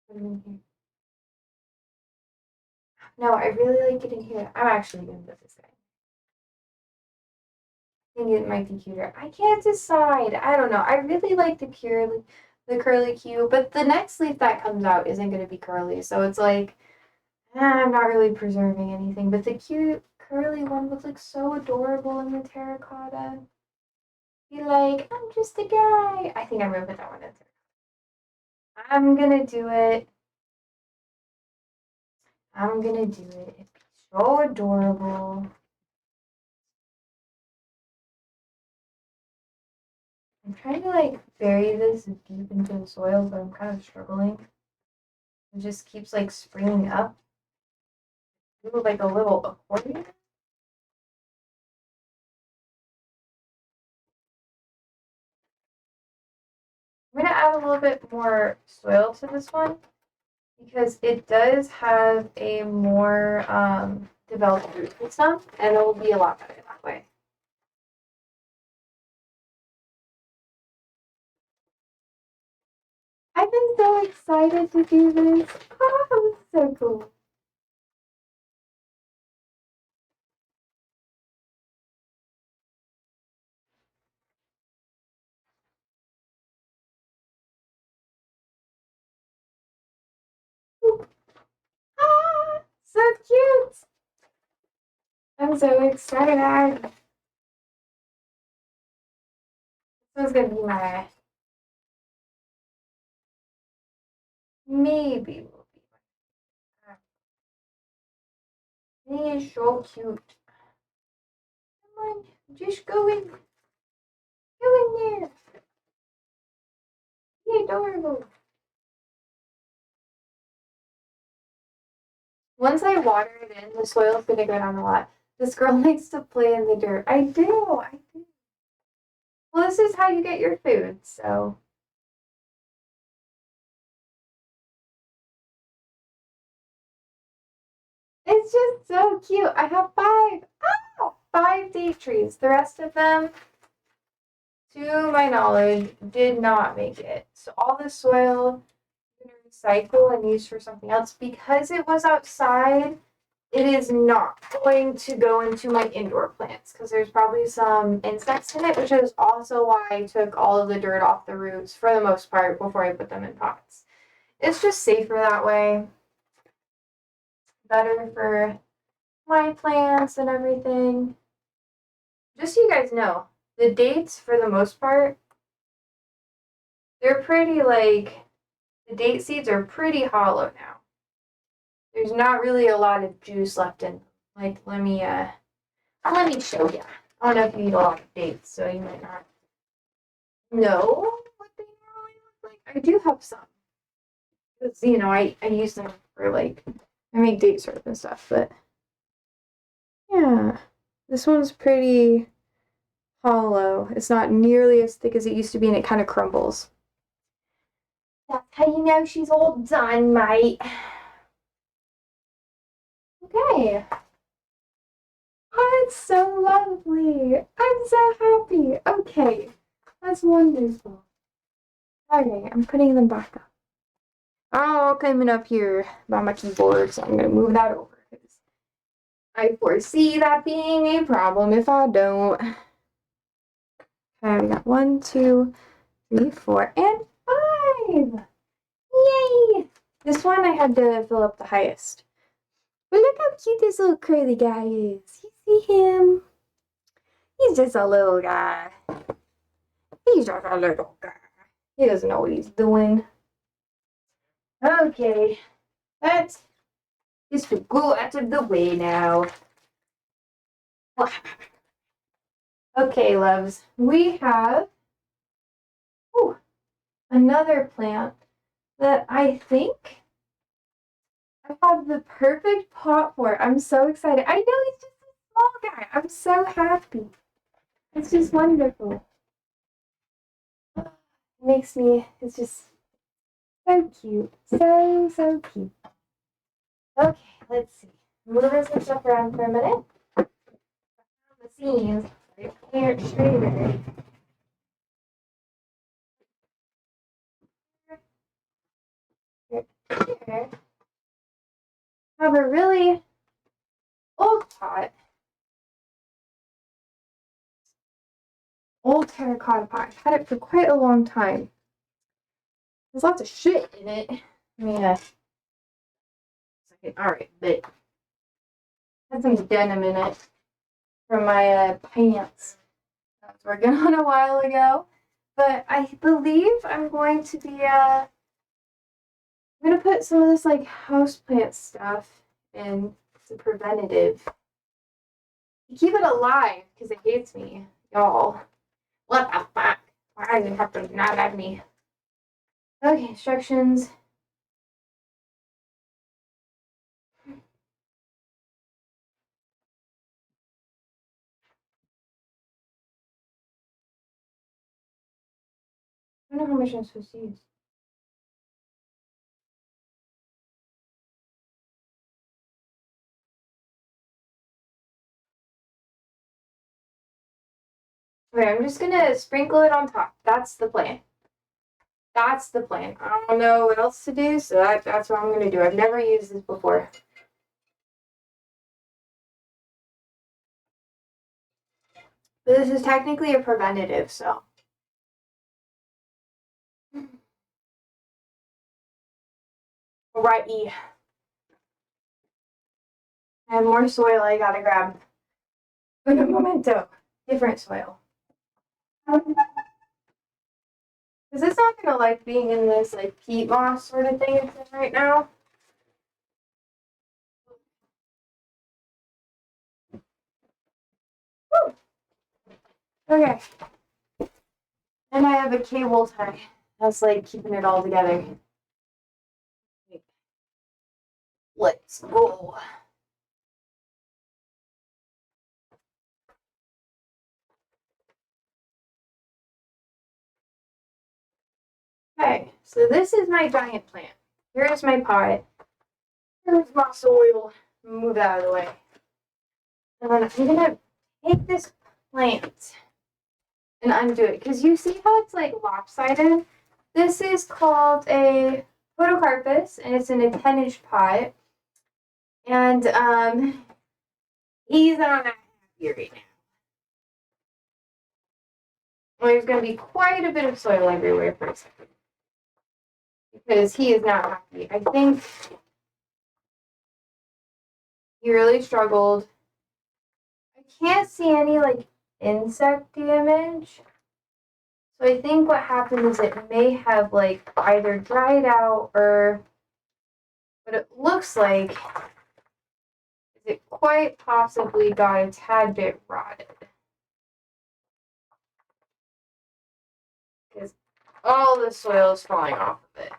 Put him in here. No, I really like it in here. I'm actually gonna put this guy. I think it might be cuter. I can't decide. I don't know. I really like the curly Q, but the next leaf that comes out isn't gonna be curly, so it's like I'm not really preserving anything. But the cute curly one would look so adorable in the terracotta. Be like, I'm just a guy. I think I'm gonna put that one in terracotta. I'm gonna do it. I'm gonna do it. It'd be so adorable. I'm trying to like bury this deep into the soil, but I'm kind of struggling. It just keeps like springing up. Do like a little accordion. I'm gonna add a little bit more soil to this one because it does have a more developed root system, and it will be a lot better that way. I've been so excited to do this. Oh, it's so cool. I'm so excited. This one's gonna be my maybe will be my. He is so cute. Come on, just go in there. Be adorable. Once I water it in, the soil's gonna go down a lot. This girl likes to play in the dirt. I do. Well, this is how you get your food, so. It's just so cute. I have 5 date trees. The rest of them, to my knowledge, did not make it. So all the soil I'm going to recycle and use for something else. Because it was outside, it is not going to go into my indoor plants because there's probably some insects in it, which is also why I took all of the dirt off the roots for the most part before I put them in pots. It's just safer that way. Better for my plants and everything. Just so you guys know, the dates for the most part, they're pretty the date seeds are pretty hollow now. There's not really a lot of juice left in them. Let me show you. I don't know if you eat a lot of dates, so you might not know what they normally look like. I do have some. Because, I use them for I make date syrup and stuff, but yeah. This one's pretty hollow. It's not nearly as thick as it used to be, and it kind of crumbles. That's how you know she's all done, mate. Okay. Oh, it's so lovely. I'm so happy. Okay. That's wonderful. Okay, I'm putting them back up. Oh, coming up here by my keyboard, so I'm going to move that over because I foresee that being a problem if I don't. Okay, we got 1, 2, 3, 4, and 5. Yay! This one I had to fill up the highest. But look how cute this little curly guy is. You see him? He's just a little guy. He's just a little guy. He doesn't know what he's doing. Okay. That is to go out of the way now. Okay, loves. We have another plant that I think I have the perfect pot for. I'm so excited. I know he's just a small guy. I'm so happy. It's just wonderful. It's just so cute. So cute. Okay, let's see. Moving some stuff around for a minute. The scenes. Here, straighter. Here. Have a really old pot. Old terracotta pot. I've had it for quite a long time. There's lots of shit in it. Alright, but had some denim in it from my pants I was working on a while ago. But I believe I'm going to be I'm gonna put some of this houseplant stuff in. It's a preventative. To keep it alive because it hates me, y'all. What the fuck? Why does it have to nag at me? Okay, instructions. I don't know how much I'm supposed to use. Okay, I'm just gonna sprinkle it on top. That's the plan. That's the plan. I don't know what else to do, so that's what I'm gonna do. I've never used this before. But this is technically a preventative, so. Alrighty. I have more soil I gotta grab. Un momento. Different soil. Because it's not gonna like being in this like peat moss sort of thing it's in right now. Woo. Okay. And I have a cable tie. That's like keeping it all together. Let's go. Okay, so this is my giant plant. Here's my pot. Here's my soil. Move out of the way. And then I'm gonna take this plant and undo it. Because you see how it's like lopsided? This is called a Podocarpus, and it's in a 10-inch pot. And he's not that happy right now. Well, there's going to be quite a bit of soil everywhere for a second. Because he is not happy. I think he really struggled. I can't see any like insect damage. So I think what happened is it may have like either dried out or what it looks like is it quite possibly got a tad bit rotted. Because all the soil is falling off of it.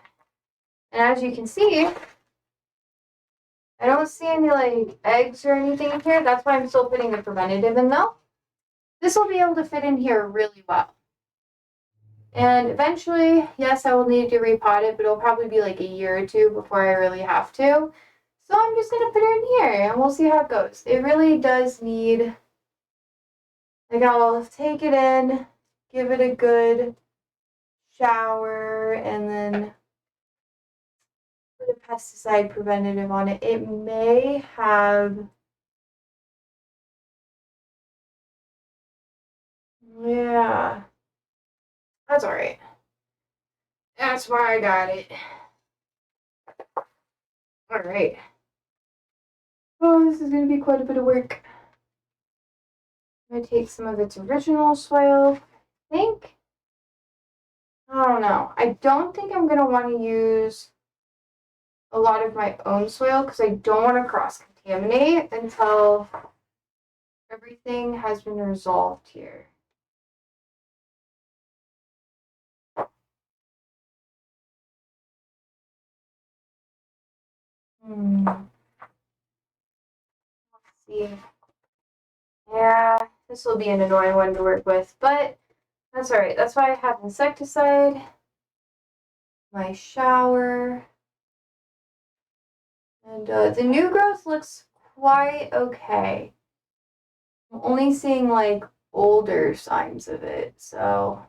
And as you can see, I don't see any like eggs or anything in here. That's why I'm still putting the preventative in though. This will be able to fit in here really well. And eventually, yes, I will need to repot it, but it'll probably be like a year or two before I really have to. So I'm just going to put it in here and we'll see how it goes. It really does need, like I'll take it in, give it a good shower, and then put a pesticide preventative on it. It may have, yeah, that's all right. That's why I got it. All right. Oh, this is going to be quite a bit of work. I'm going to take some of its original soil, I think. I don't know. I don't think I'm going to want to use a lot of my own soil because I don't want to cross-contaminate until everything has been resolved here. Let's see. Yeah, this will be an annoying one to work with, but that's all right. That's why I have insecticide, my shower, and the new growth looks quite okay. I'm only seeing like older signs of it, so.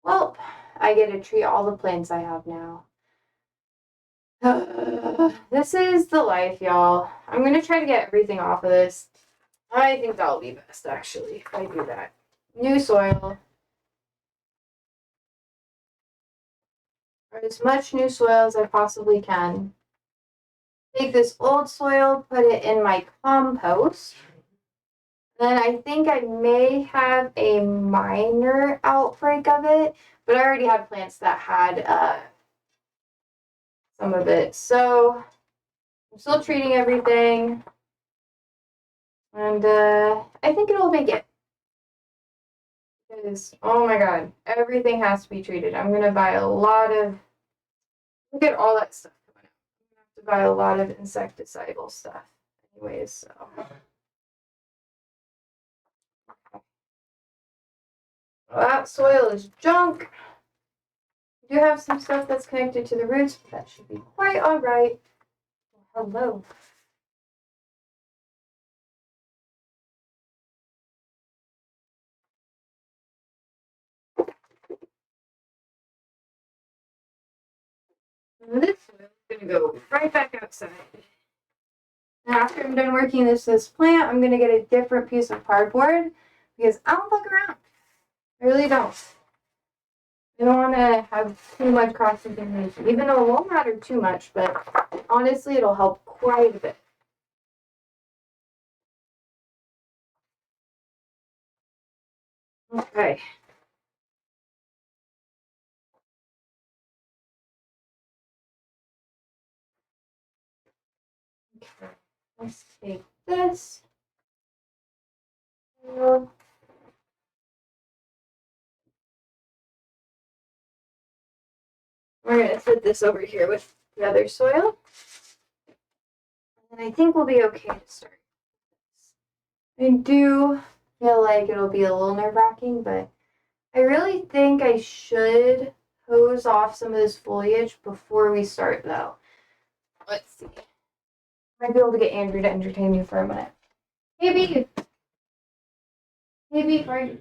Well, I get to treat all the plants I have now. This is the life, y'all. I'm going to try to get everything off of this. I think that'll be best, actually, if I do that. New soil. Or as much new soil as I possibly can. Take this old soil, put it in my compost. Then I think I may have a minor outbreak of it, but I already had plants that had some of it. So I'm still treating everything. And I think it'll make it. Because, oh my god, everything has to be treated. I'm going to buy a lot of, look at all that stuff coming out. I'm going to have to buy a lot of insecticidal stuff. Anyways, so. Well, that soil is junk. I do have some stuff that's connected to the roots, but that should be quite alright. Hello. And this soil is going to go right back outside. And after I'm done working this plant, I'm going to get a different piece of cardboard because I don't fuck around. I really don't. I don't want to have too much cross-contamination, even though it won't matter too much, but honestly, it'll help quite a bit. Okay. Okay. Let's take this. We're going to put this over here with the other soil. And I think we'll be okay to start. I do feel like it'll be a little nerve-wracking, but I really think I should hose off some of this foliage before we start, though. Let's see. Might be able to get Andrew to entertain you for a minute. Maybe. Maybe for you.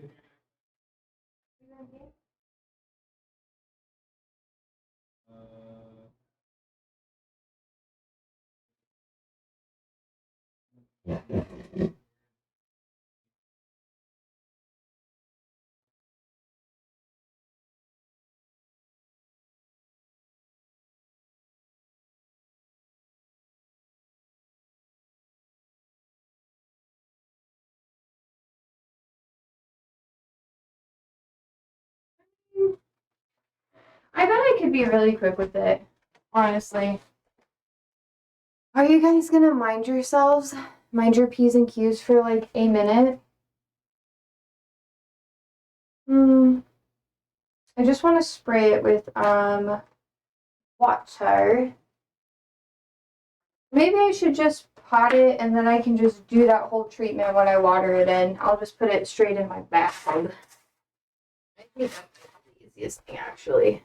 I bet I could be really quick with it, honestly. Are you guys gonna mind yourselves? Mind your P's and Q's for like a minute? I just want to spray it with water. Maybe I should just pot it and then I can just do that whole treatment when I water it in. I'll just put it straight in my bathtub. I think that's the easiest thing, actually.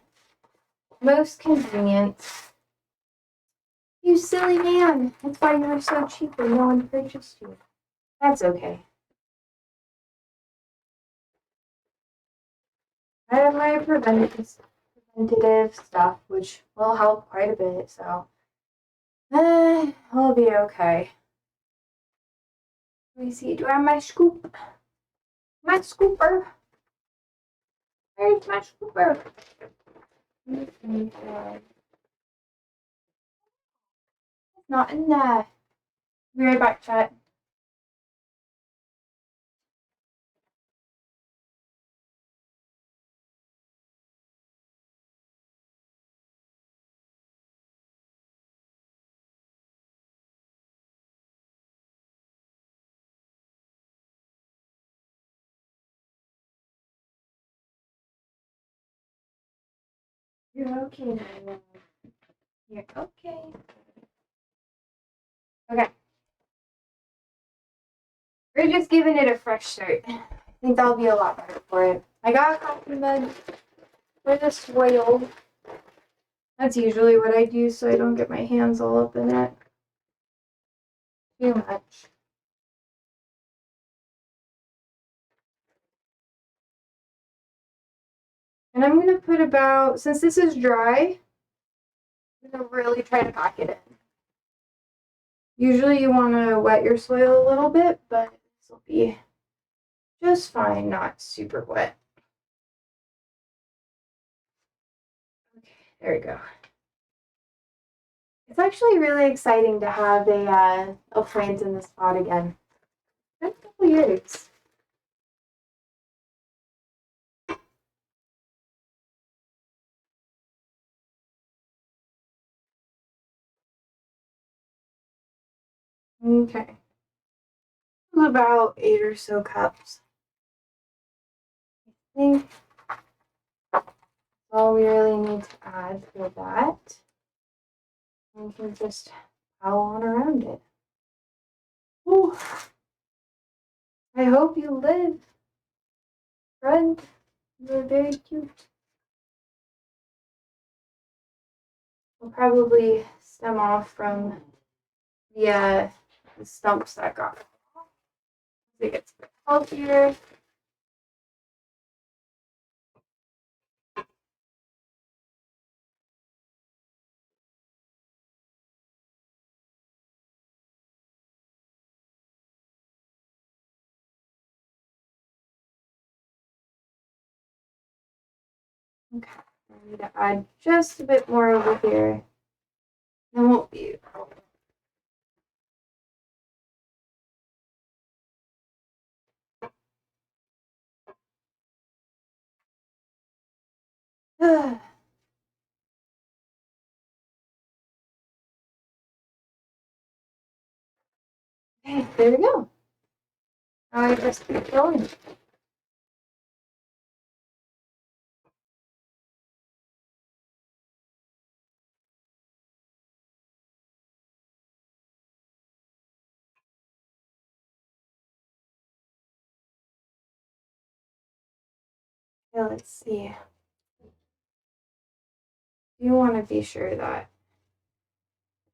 Most convenient. You silly man. That's why you were so cheap when no one purchased you. That's okay. I have my preventative stuff, which will help quite a bit, so I'll be okay. Let me see, do I have my scoop? My scooper. Where's my scooper? Not in there. Be right back, chat. You're okay, my love. You're okay. Okay. We're just giving it a fresh start. I think that'll be a lot better for it. I got a cotton bud for the soil. That's usually what I do so I don't get my hands all up in it too much. And I'm going to put about, since this is dry, I'm going to really try to pack it in. Usually you want to wet your soil a little bit, but this will be just fine, not super wet. Okay, there we go. It's actually really exciting to have a plant in this pot again. It's been a couple years. Okay. About 8 or so cups. I think that's all we really need to add for that. We can just pile on around it. Ooh. I hope you live, friend. You're very cute. We'll probably stem off from the stumps that got off. It gets a bit healthier. Okay, I'm gonna add just a bit more over here. Then we'll be. Okay, there we go. Now I just keep going. Okay, let's see. You want to be sure that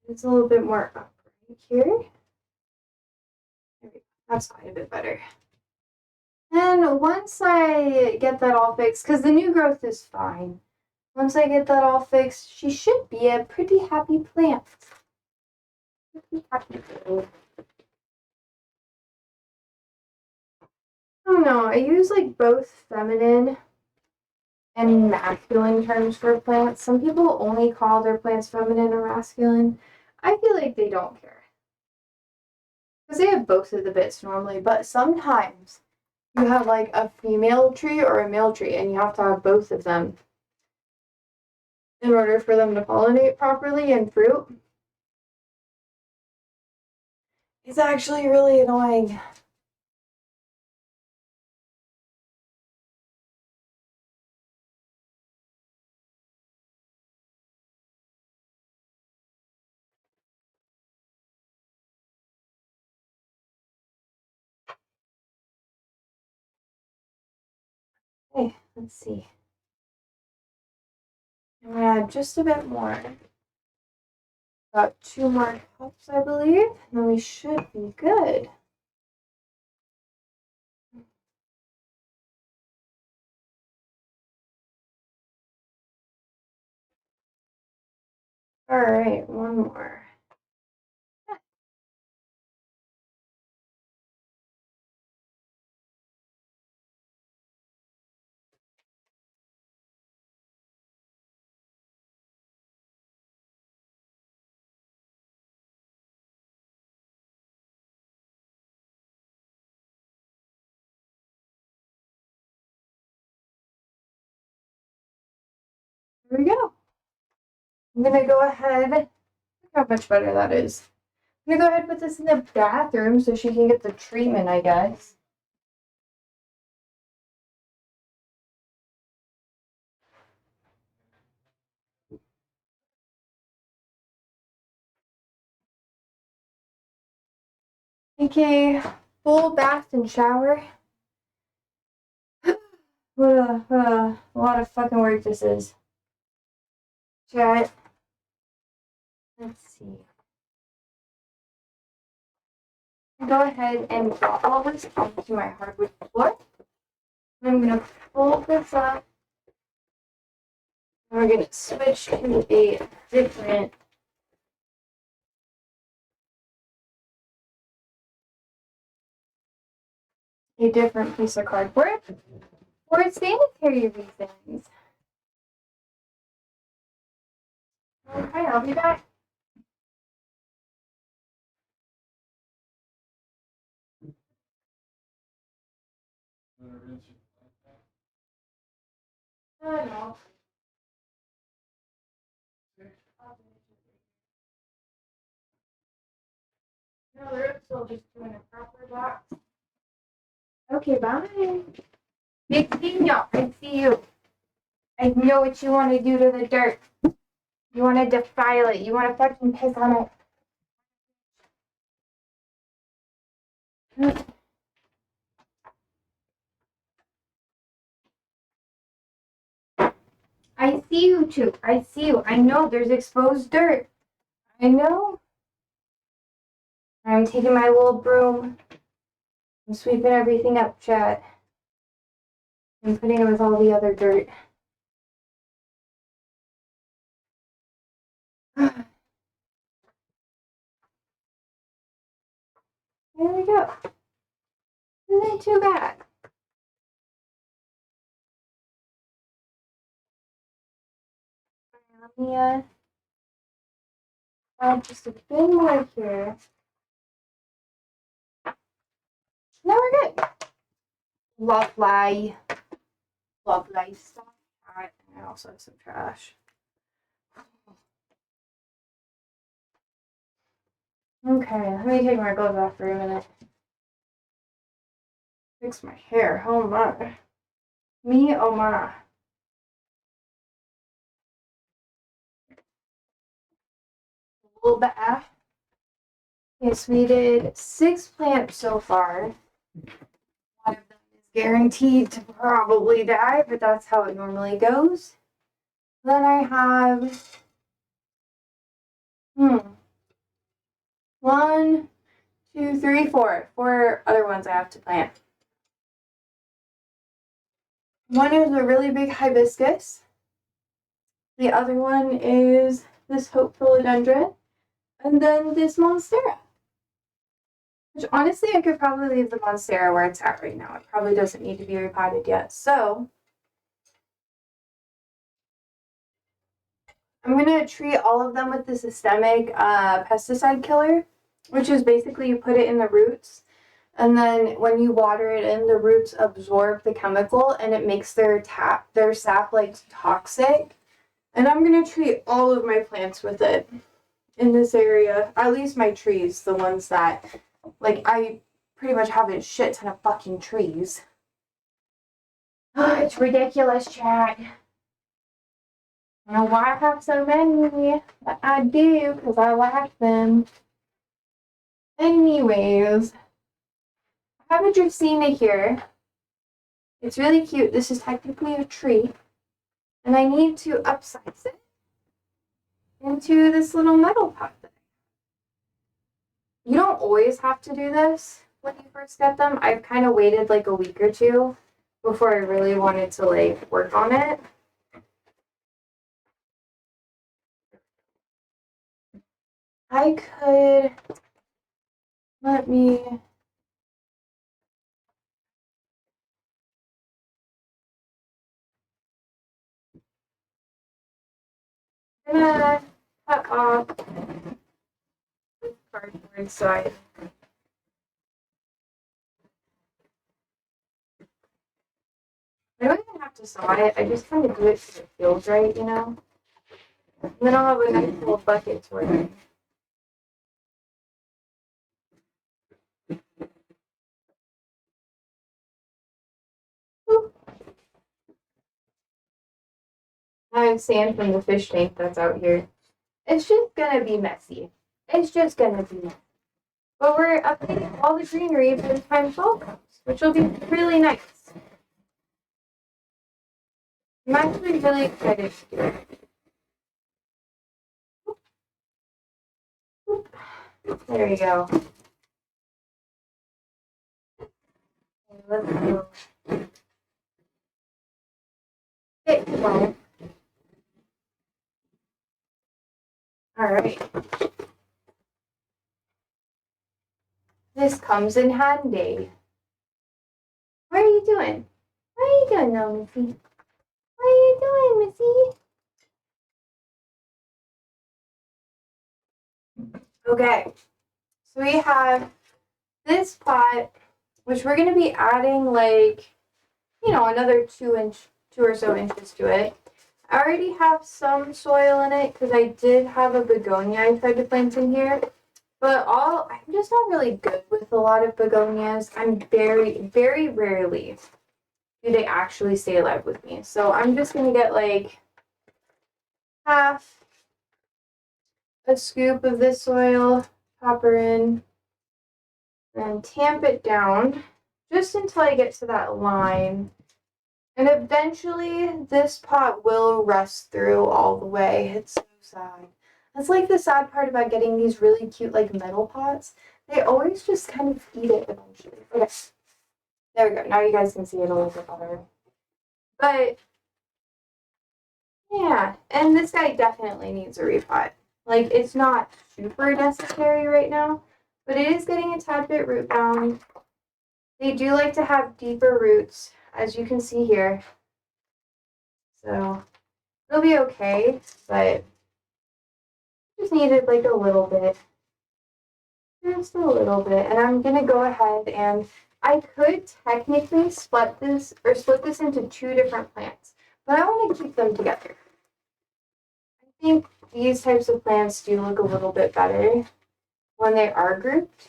it's a little bit more up right here. That's quite a bit better. And once I get that all fixed, because the new growth is fine, once I get that all fixed, she should be a pretty happy plant. Pretty happy plant. I don't know, I use like both feminine and masculine terms for plants. Some people only call their plants feminine or masculine. I feel like they don't care. Because they have both of the bits normally, but sometimes you have like a female tree or a male tree and you have to have both of them in order for them to pollinate properly and fruit. It's actually really annoying. Okay, let's see. I'm gonna add just a bit more. About 2 more cups, I believe, and then we should be good. All right, one more. Here we go. I'm gonna go ahead. Look how much better that is. I'm gonna go ahead and put this in the bathroom so she can get the treatment, I guess. Okay, full bath and shower. What a lot of fucking work this is. Chat. Let's see. Go ahead and drop all this onto my hardwood floor. I'm gonna fold this up. And we're gonna switch to a different piece of cardboard for sanitary reasons. Okay, I'll be back. No. No, they're still just doing a proper box. Okay, bye. Big Dino, I see you. I know what you want to do to the dirt. You want to defile it. You want to fucking piss on it. I see you two. I see you. I know there's exposed dirt. I know. I'm taking my little broom. I'm sweeping everything up, chat. I'm putting it with all the other dirt. There we go. Isn't too bad. me add just a bit more here. Now we're good. Lovely. Lovely stuff. Alright, and I also have some trash. Okay, let me take my gloves off for a minute. Fix my hair. Oh my. Me, oh my. A little bit. Yes, we did 6 plants so far. One of them is guaranteed to probably die, but that's how it normally goes. Then I have 1, 2, 3, 4. 4 other ones I have to plant. One is a really big hibiscus. The other one is this Hope Philodendron. And then this monstera. Which honestly, I could probably leave the monstera where it's at right now. It probably doesn't need to be repotted yet. So I'm going to treat all of them with the systemic pesticide killer, which is basically you put it in the roots, and then when you water it in, the roots absorb the chemical and it makes their sap like toxic. And I'm going to treat all of my plants with it in this area, at least my trees, the ones that, like, I pretty much have a shit ton of fucking trees. Oh, it's ridiculous, chat. I don't know why I have so many, but I do, because I like them. Anyways, I have a Dracaena here. It's really cute. This is technically a tree. And I need to upsize it into this little metal pot thing. You don't always have to do this when you first get them. I've kind of waited like a week or two before I really wanted to like work on it. I could, let me, I'm gonna cut off this cardboard side. I don't even have to saw it. I just kind of do it because it feels right, you know? And then I'll have a nice little bucket to work in. I have sand from the fish tank that's out here. It's just gonna be messy. It's just gonna be messy. But we're updating all the greenery by the time fall comes, which will be really nice. I'm actually really excited to do it. There we go. Let's go. Okay, well. Alright. This comes in handy. What are you doing? What are you doing now, Missy? What are you doing, Missy? Okay. So we have this pot, which we're going to be adding like, you know, another 2 or so inches to it. I already have some soil in it because I did have a begonia I tried to plant in here. But I'm just not really good with a lot of begonias. I'm very, very rarely do they actually stay alive with me. So I'm just going to get like half a scoop of this soil, pop her in, and tamp it down just until I get to that line. And eventually this pot will rust through all the way. It's so sad. That's like the sad part about getting these really cute like metal pots. They always just kind of eat it eventually. Okay. There we go. Now you guys can see it a little bit better. But yeah, and this guy definitely needs a repot. Like, it's not super necessary right now, but it is getting a tad bit root bound. They do like to have deeper roots, as you can see here. So It'll be okay, but just needed like a little bit. Just a little bit. And I'm gonna go ahead and I could technically split this into two different plants, but I want to keep them together. I think these types of plants do look a little bit better when they are grouped.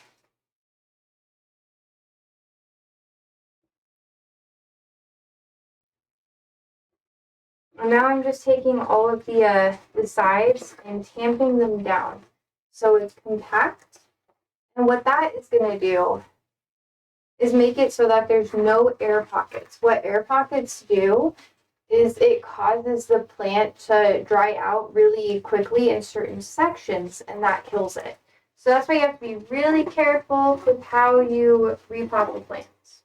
And now I'm just taking all of the sides and tamping them down so it's compact. And what that is going to do is make it so that there's no air pockets. What air pockets do is it causes the plant to dry out really quickly in certain sections, and that kills it. So that's why you have to be really careful with how you repot the plants.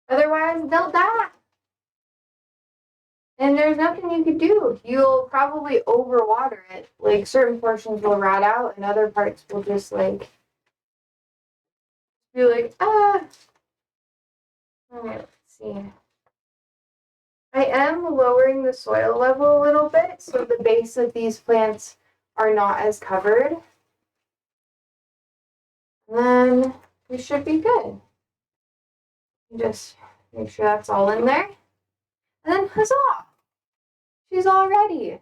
Otherwise, they'll die. And there's nothing you can do. You'll probably overwater it. Like certain portions will rat out and other parts will just like be like, ah. Alright, let's see. I am lowering the soil level a little bit so the base of these plants are not as covered. And then we should be good. Just make sure that's all in there. And then huzzah! She's all ready.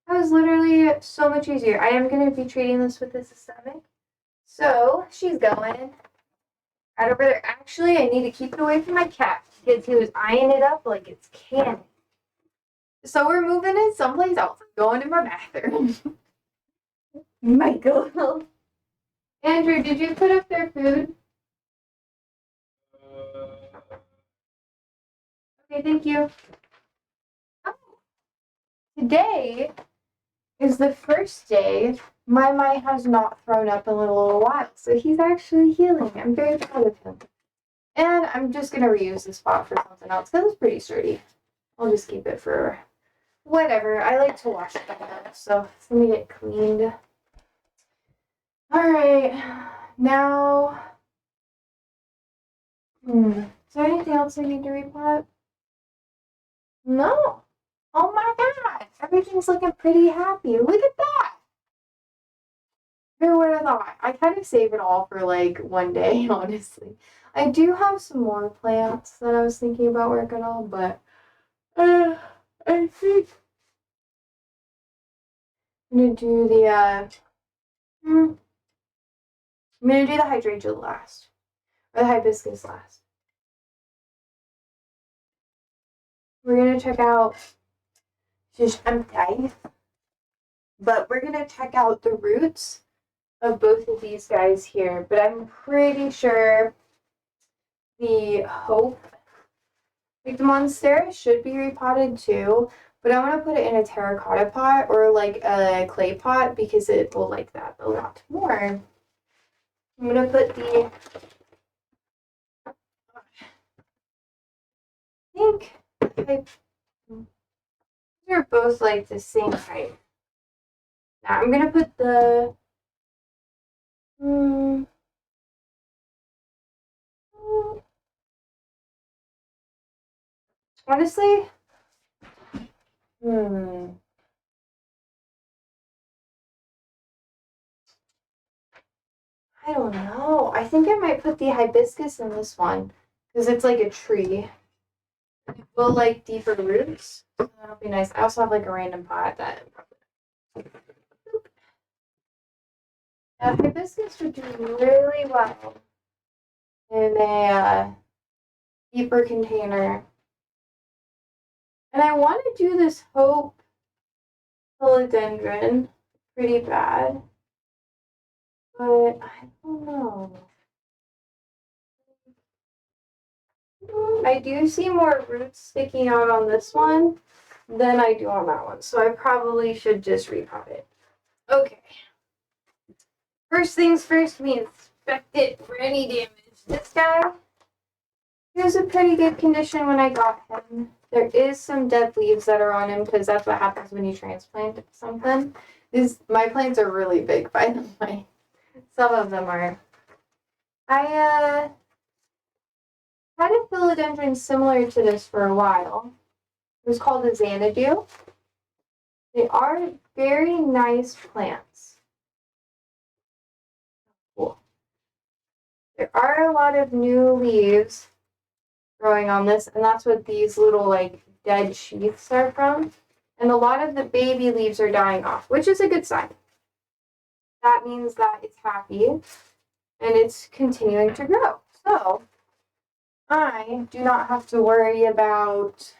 That was literally so much easier. I am going to be treating this with the systemic. So she's going right over there. Actually, I need to keep it away from my cat because he was eyeing it up like it's candy. So we're moving it someplace else. I'm going in my bathroom. Michael. Andrew, did you put up their food? Okay, thank you. Oh, today is the first day my has not thrown up in a little while, so he's actually healing. I'm very proud of him. And I'm just going to reuse this spot for something else because it's pretty sturdy. I'll just keep it for whatever. I like to wash them though, so it's going to get cleaned. Alright, now, is there anything else I need to repot? No. Oh my god, everything's looking pretty happy. Look at that. Who would have thought? I kind of save it all for like one day, honestly. I do have some more plants that I was thinking about working on, but I think I'm gonna do the I'm gonna do the hydrangea last, or the hibiscus last. We're gonna check out. I'm tired, but we're gonna check out the roots of both of these guys here. But I'm pretty sure the Hope, like the Monstera, should be repotted too. But I want to put it in a terracotta pot or like a clay pot because it will like that a lot more. I'm gonna put the. I think they're both like the same height. Now I'm gonna put the. Honestly, I don't know. I think I might put the hibiscus in this one because it's like a tree. It will like deeper roots. So that'll be nice. I also have like a random pot that. Hibiscus would do really well in a deeper container. And I want to do this Hope Philodendron pretty bad. But I don't know. I do see more roots sticking out on this one than I do on that one. So I probably should just repot it. Okay. First things first, we inspect it for any damage. This guy, he was in pretty good condition when I got him. There is some dead leaves that are on him because that's what happens when you transplant something. My plants are really big, by the way. Some of them are. I had a philodendron similar to this for a while. It was called a Xanadu. They are very nice plants. Cool. There are a lot of new leaves growing on this, and that's what these little like dead sheaths are from. And a lot of the baby leaves are dying off, which is a good sign. That means that it's happy and it's continuing to grow. So I do not have to worry about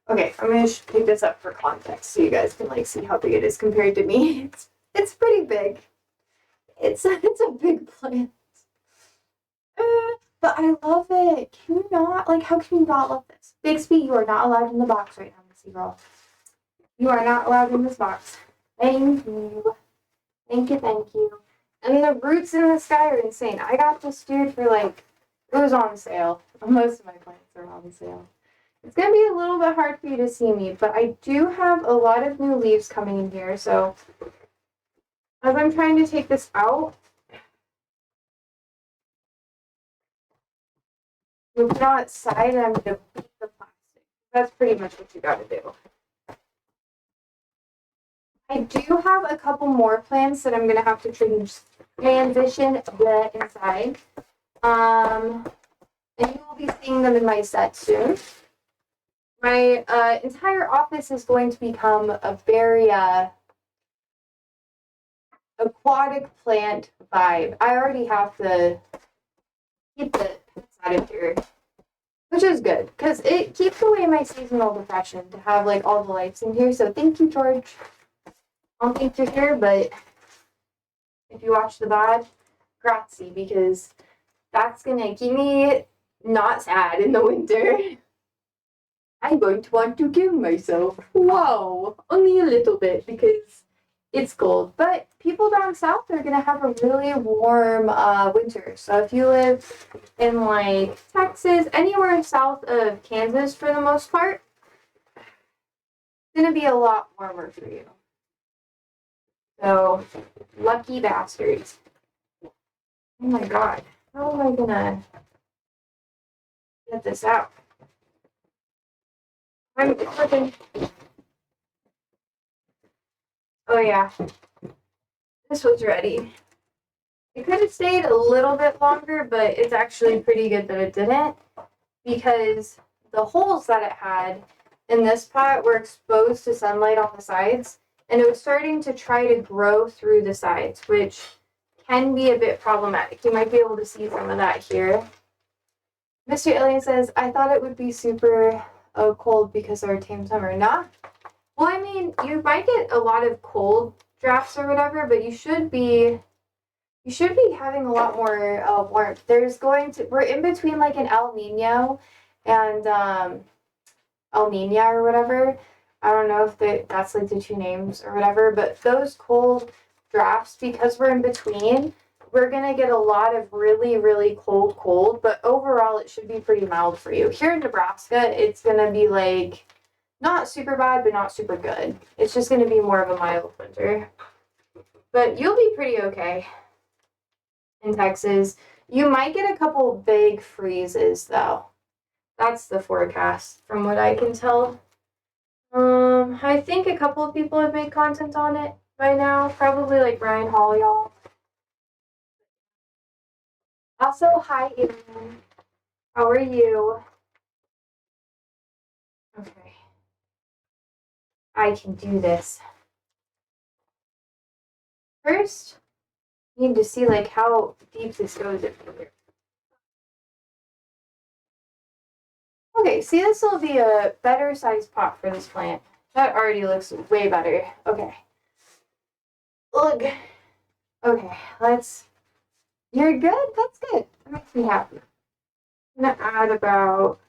okay, I'm gonna pick this up for context so you guys can like see how big it is compared to me. It's pretty big. It's a big plant. But I love it. Can you not? Like, how can you not love this? Bixby, you are not allowed in the box right now, Missy girl. You are not allowed in this box. Thank you. Thank you, thank you. And the roots in the sky are insane. I got this dude for like, it was on sale. Most of my plants are on sale. It's going to be a little bit hard for you to see me, but I do have a lot of new leaves coming in here. So as I'm trying to take this out, we'll put it outside and I'm going to beat the plastic. That's pretty much what you got to do. I do have a couple more plants that I'm going to have to transition inside. And you will be seeing them in my set soon. My entire office is going to become a very aquatic plant vibe. I already have to keep the pets out of here, which is good because it keeps away my seasonal depression to have like all the lights in here. So thank you, George. I don't think you're here, but if you watch the VOD, grazie, because that's gonna keep me not sad in the winter. I'm going to want to kill myself. Wow, only a little bit because it's cold. But people down south are going to have a really warm winter. So if you live in like Texas, anywhere south of Kansas for the most part, it's going to be a lot warmer for you. So, lucky bastards. Oh my god. How am I going to get this out? I'm flipping. Oh yeah. This was ready. It could have stayed a little bit longer, but it's actually pretty good that it didn't because the holes that it had in this pot were exposed to sunlight on the sides and it was starting to try to grow through the sides, which can be a bit problematic. You might be able to see some of that here. Mr. Alien says, I thought it would be super cold because our tame summer. Nah. Well, I mean, you might get a lot of cold drafts or whatever, but you should be having a lot more warmth. We're in between like an El Nino and El Nina or whatever. I don't know if that's like the two names or whatever, but those cold drafts, because we're in between, we're gonna get a lot of really, really cold, but overall it should be pretty mild for you. Here in Nebraska, it's gonna be like not super bad, but not super good. It's just gonna be more of a mild winter. But you'll be pretty okay in Texas. You might get a couple big freezes though. That's the forecast from what I can tell. I think a couple of people have made content on it by now. Probably like Ryan Hall, y'all. Also, hi, Evelyn. How are you? Okay. I can do this. First, you need to see like how deep this goes in here. Okay, see, this will be a better sized pot for this plant. That already looks way better. Okay. Look. Okay, you're good? That's good. That makes me happy. I'm gonna add about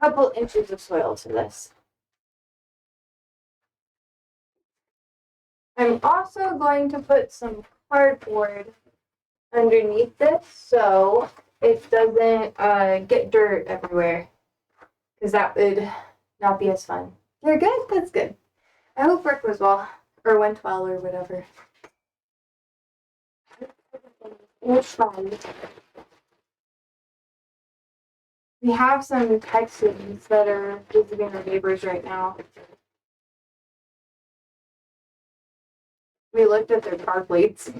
a couple inches of soil to this. I'm also going to put some cardboard underneath this so it doesn't get dirt everywhere, because that would not be as fun. You're good? That's good. I hope work was well, or went well, or whatever. It's fun. We have some Texans that are visiting our neighbors right now. We looked at their car plates.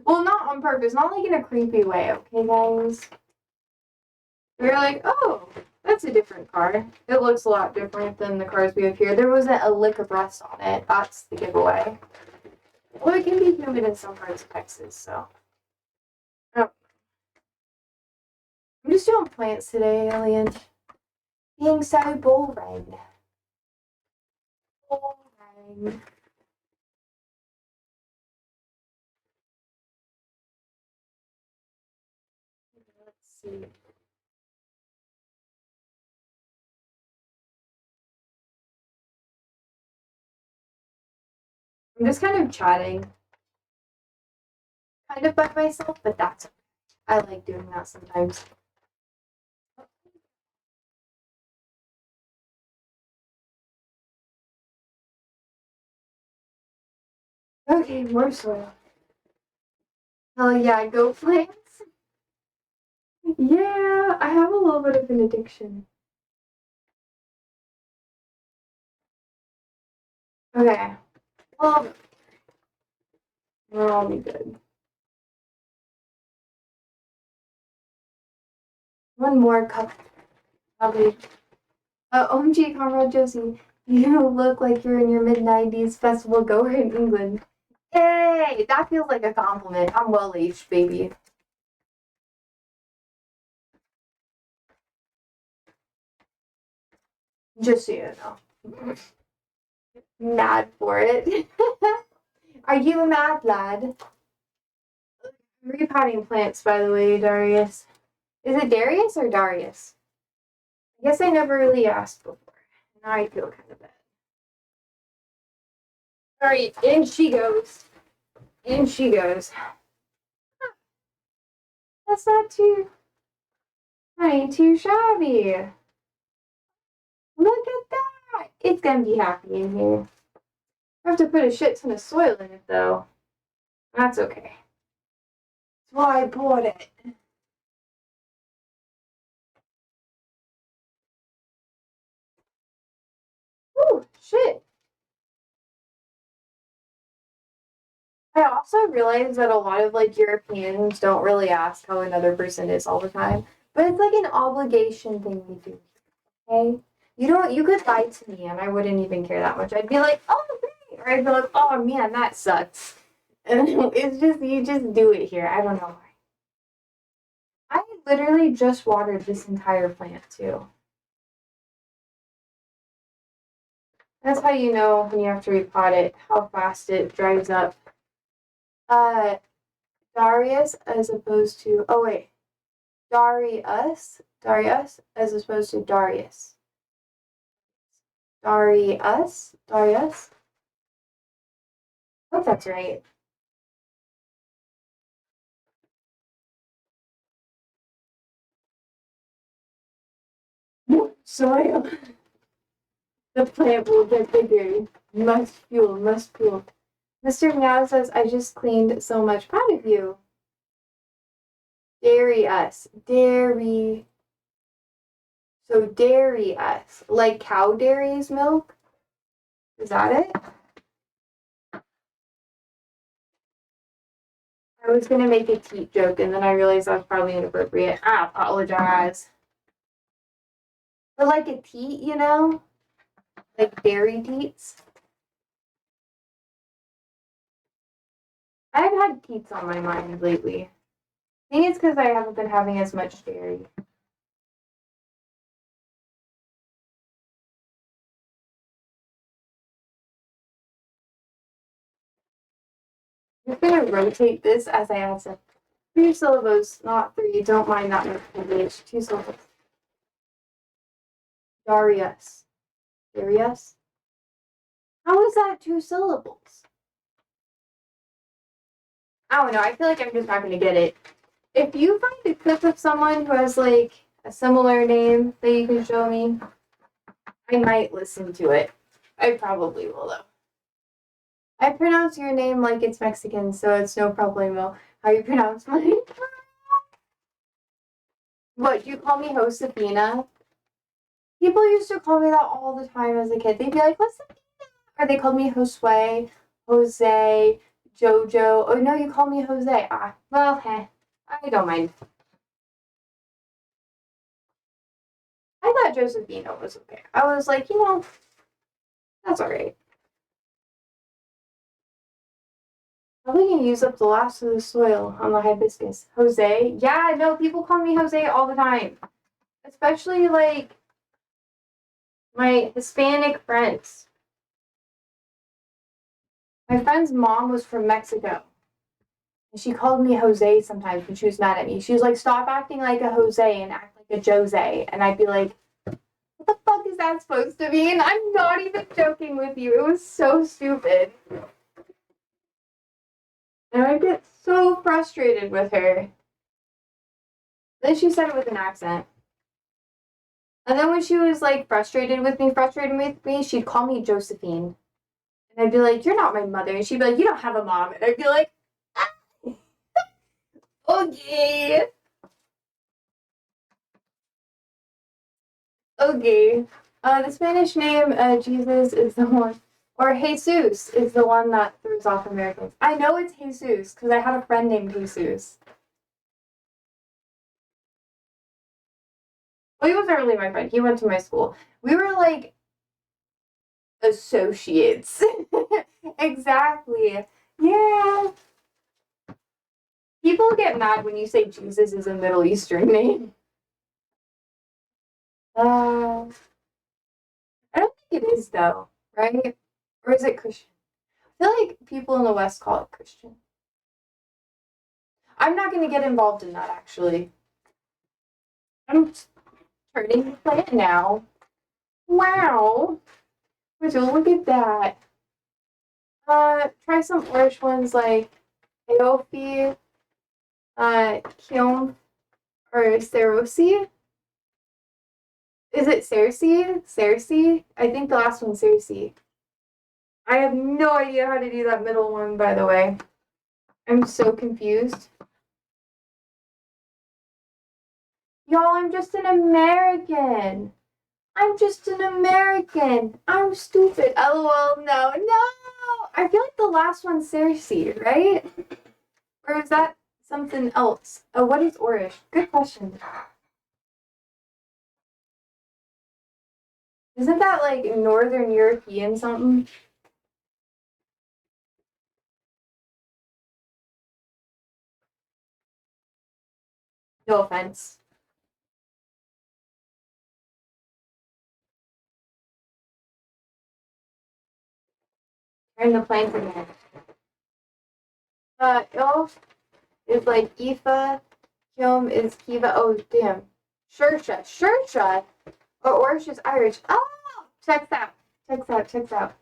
Well, not on purpose, not like in a creepy way, okay, guys? We were like, oh, that's a different car. It looks a lot different than the cars we have here. There wasn't a lick of rust on it. That's the giveaway. Well, it can be humid in some parts of Texas, so. Oh. I'm just doing plants today, Elliot. Being so boring. Boring. Let's see. I'm just kind of chatting. Kind of by myself, but that's okay. I like doing that sometimes. Okay, more soil. Hell yeah, go plants. Yeah, I have a little bit of an addiction. Okay. Well, we'll all be good. One more cup. Probably. OMG, Comrade Josie. You look like you're in your mid-90s festival goer in England. Hey, that feels like a compliment. I'm well-aged, baby. Just so you know. Mad for it. Are you a mad lad? Repotting plants, by the way, Darius. Is it Darius or Darius? I guess I never really asked before. Now I feel kind of bad. Alright, in she goes. In she goes. That's not too shabby. Look at that. It's gonna be happy in here. I have to put a shit ton of soil in it, though. That's okay. That's why I bought it. Ooh, shit. I also realize that a lot of like Europeans don't really ask how another person is all the time, but it's like an obligation thing we do. Okay, you could lie to me and I wouldn't even care that much. I'd be like, oh great, or I'd be like, oh man, that sucks. And it's just you just do it here. I don't know why. I literally just watered this entire plant too. That's how you know when you have to repot it, how fast it dries up. Uh, Darius as opposed to, oh wait, Darius as opposed to Darius. Darius. I hope that's right. Soil. The plant will get bigger. Must fuel, must fuel. Mr. Meow says, I just cleaned so much. Proud of you. Dairy. So dairy us. Like cow dairy's milk? Is that it? I was gonna make a teat joke and then I realized that was probably inappropriate. I apologize. But like a teat, you know? Like dairy teats. I've had teats on my mind lately. I think it's because I haven't been having as much dairy. I'm just gonna rotate this as I add some 2 syllables, not 3. Don't mind that much. 2 syllables. Darius. Darius? How is that 2 syllables? I don't know. I feel like I'm just not gonna get it. If you find a clip of someone who has like a similar name that you can show me, I might listen to it. I probably will though. I pronounce your name like it's Mexican, so it's no problemo how you pronounce mine. What, you call me Josefina? People used to call me that all the time as a kid. They'd be like, Josefina. Or they called me Josue, Jose, Jojo. Oh, no, you call me Jose. Ah, well, I don't mind. I thought Josephina was okay. I was like, that's alright. Probably gonna use up the last of the soil on the hibiscus. Jose? Yeah, no, people call me Jose all the time. Especially, like, my Hispanic friends. My friend's mom was from Mexico. And she called me Jose sometimes when she was mad at me. She was like, stop acting like a Jose and act like a Jose. And I'd be like, what the fuck is that supposed to mean? I'm not even joking with you. It was so stupid. And I get so frustrated with her. Then she said it with an accent. And then when she was like frustrated with me, she'd call me Josephine. And I'd be like, you're not my mother. And she'd be like, you don't have a mom. And I'd be like, ah, okay. Okay. The Spanish name, Jesus, is the one, or Jesus is the one that throws off Americans. I know it's Jesus because I had a friend named Jesus. Well, he wasn't really my friend. He went to my school. We were like associates. Exactly. Yeah. People get mad when you say Jesus is a Middle Eastern name. I don't think it is though, right? Or is it Christian? I feel like people in the West call it Christian. I'm not going to get involved in that actually. I'm turning the plant now. Wow. Would you look at that? Try some orange ones like Aofi, Kion, or Cerosi. Is it Cersei? Cersei? I think the last one's Cersei. I have no idea how to do that middle one, by the way. I'm so confused. Y'all, I'm just an American. I'm just an American. I'm stupid. LOL, no, no. I feel like the last one's Cersei, right? Or is that something else? Oh, what is Orish? Good question. Isn't that like Northern European something? No offense. Turn the plank again. Ilf is like Aoife. Kyom is Kiva. Oh, damn. Shersha. Shersha? Oh, Orish is Irish. Oh! Checks out. Checks out. Checks out.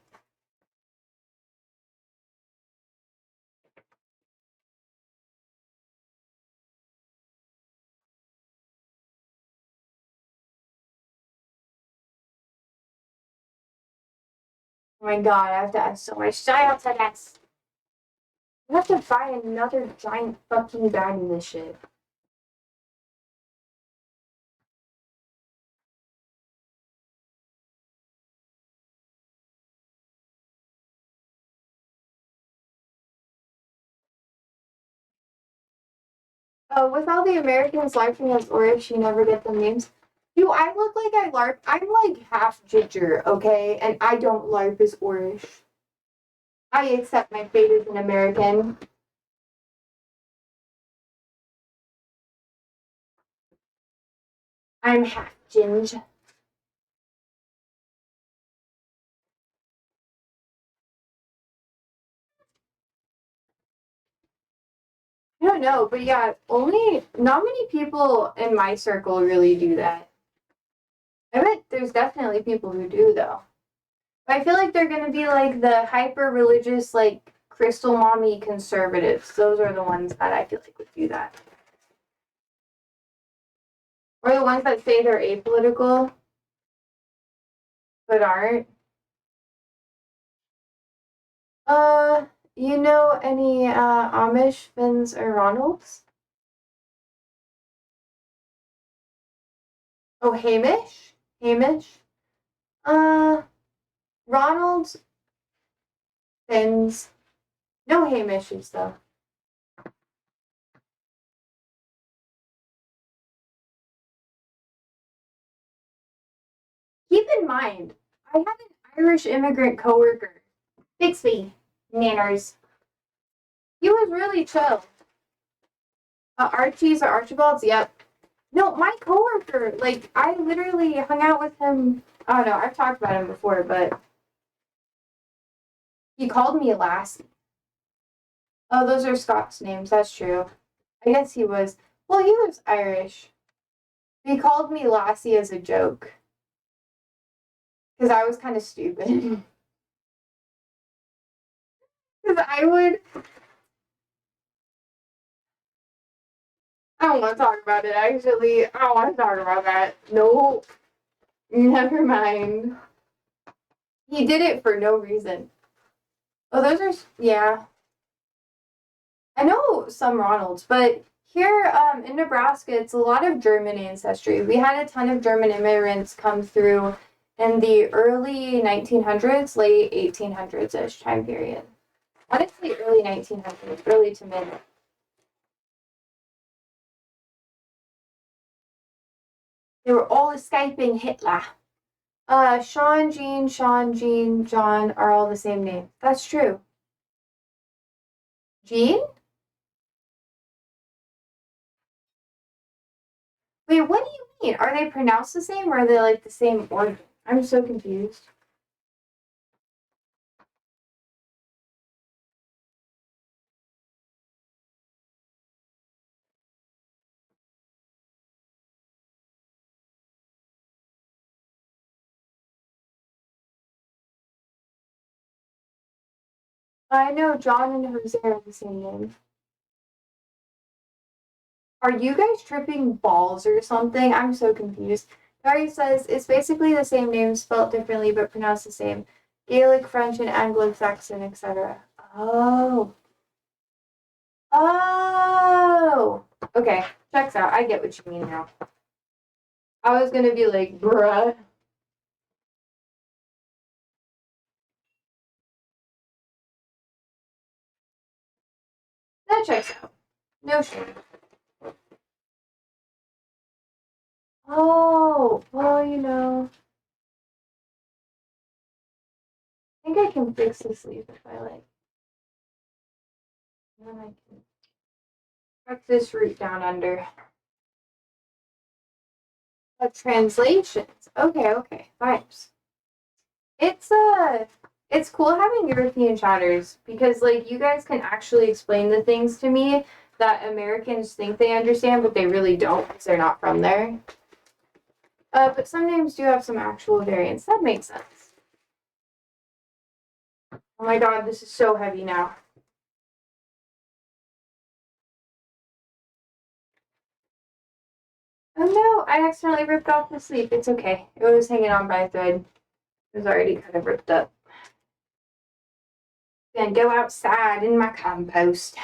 Oh my god, I have to add so much shout out to this. I have to buy another giant fucking bag of this shit. With all the Americans LARPing as Orish, you never get the names. Do I look like I LARP? I'm like half ginger, okay? And I don't LARP as Orish. I accept my fate as an American. I'm half ginge. I don't know, but yeah, not many people in my circle really do that. I bet there's definitely people who do though. But I feel like they're gonna be like the hyper religious, like crystal mommy conservatives. Those are the ones that I feel like would do that. Or the ones that say they're apolitical but aren't. Uh, you know any Amish Finns or Ronalds? Oh, Hamish? Hamish? Uh, Ronald Finns. No Hamishes, though. Keep in mind, I had an Irish immigrant coworker. Bixby. Nanners. He was really chill. Archie's or Archibald's? Yep. No, my coworker, like, I literally hung out with him. I don't know, I've talked about him before, but he called me Lassie. Oh, those are Scott's names, that's true. I guess he was, well, he was Irish. He called me Lassie as a joke. Because I was kind of stupid. Because I would, I don't want to talk about it, actually. I don't want to talk about that. No, never mind. He did it for no reason. Oh, those are, yeah. I know some Ronalds, but here in Nebraska, it's a lot of German ancestry. We had a ton of German immigrants come through in the early 1900s, late 1800s-ish time period. Honestly, early 1900s, early to mid. They were all escaping Hitler. Sean, Jean, John are all the same name. That's true. Jean? Wait, what do you mean? Are they pronounced the same or are they like the same organ? I'm so confused. I know John and Jose are the same name. Are you guys tripping balls or something? I'm so confused. Barry says it's basically the same name spelled differently but pronounced the same. Gaelic, French, and Anglo-Saxon, etc. Oh. Oh. Okay, checks out. I get what you mean now. I was gonna be like, bruh. That checks out. No shame. Oh, well, you know. I think I can fix the sleeve if I like. And then I can tuck this root down under. Translations. Okay. Vibes. It's it's cool having European chatters because like you guys can actually explain the things to me that Americans think they understand, but they really don't because they're not from there. But some names do have some actual variants. That makes sense. Oh my god, this is so heavy now. Oh no, I accidentally ripped off the sleeve. It's okay. It was hanging on by a thread. It was already kind of ripped up. Gonna go outside in my compost.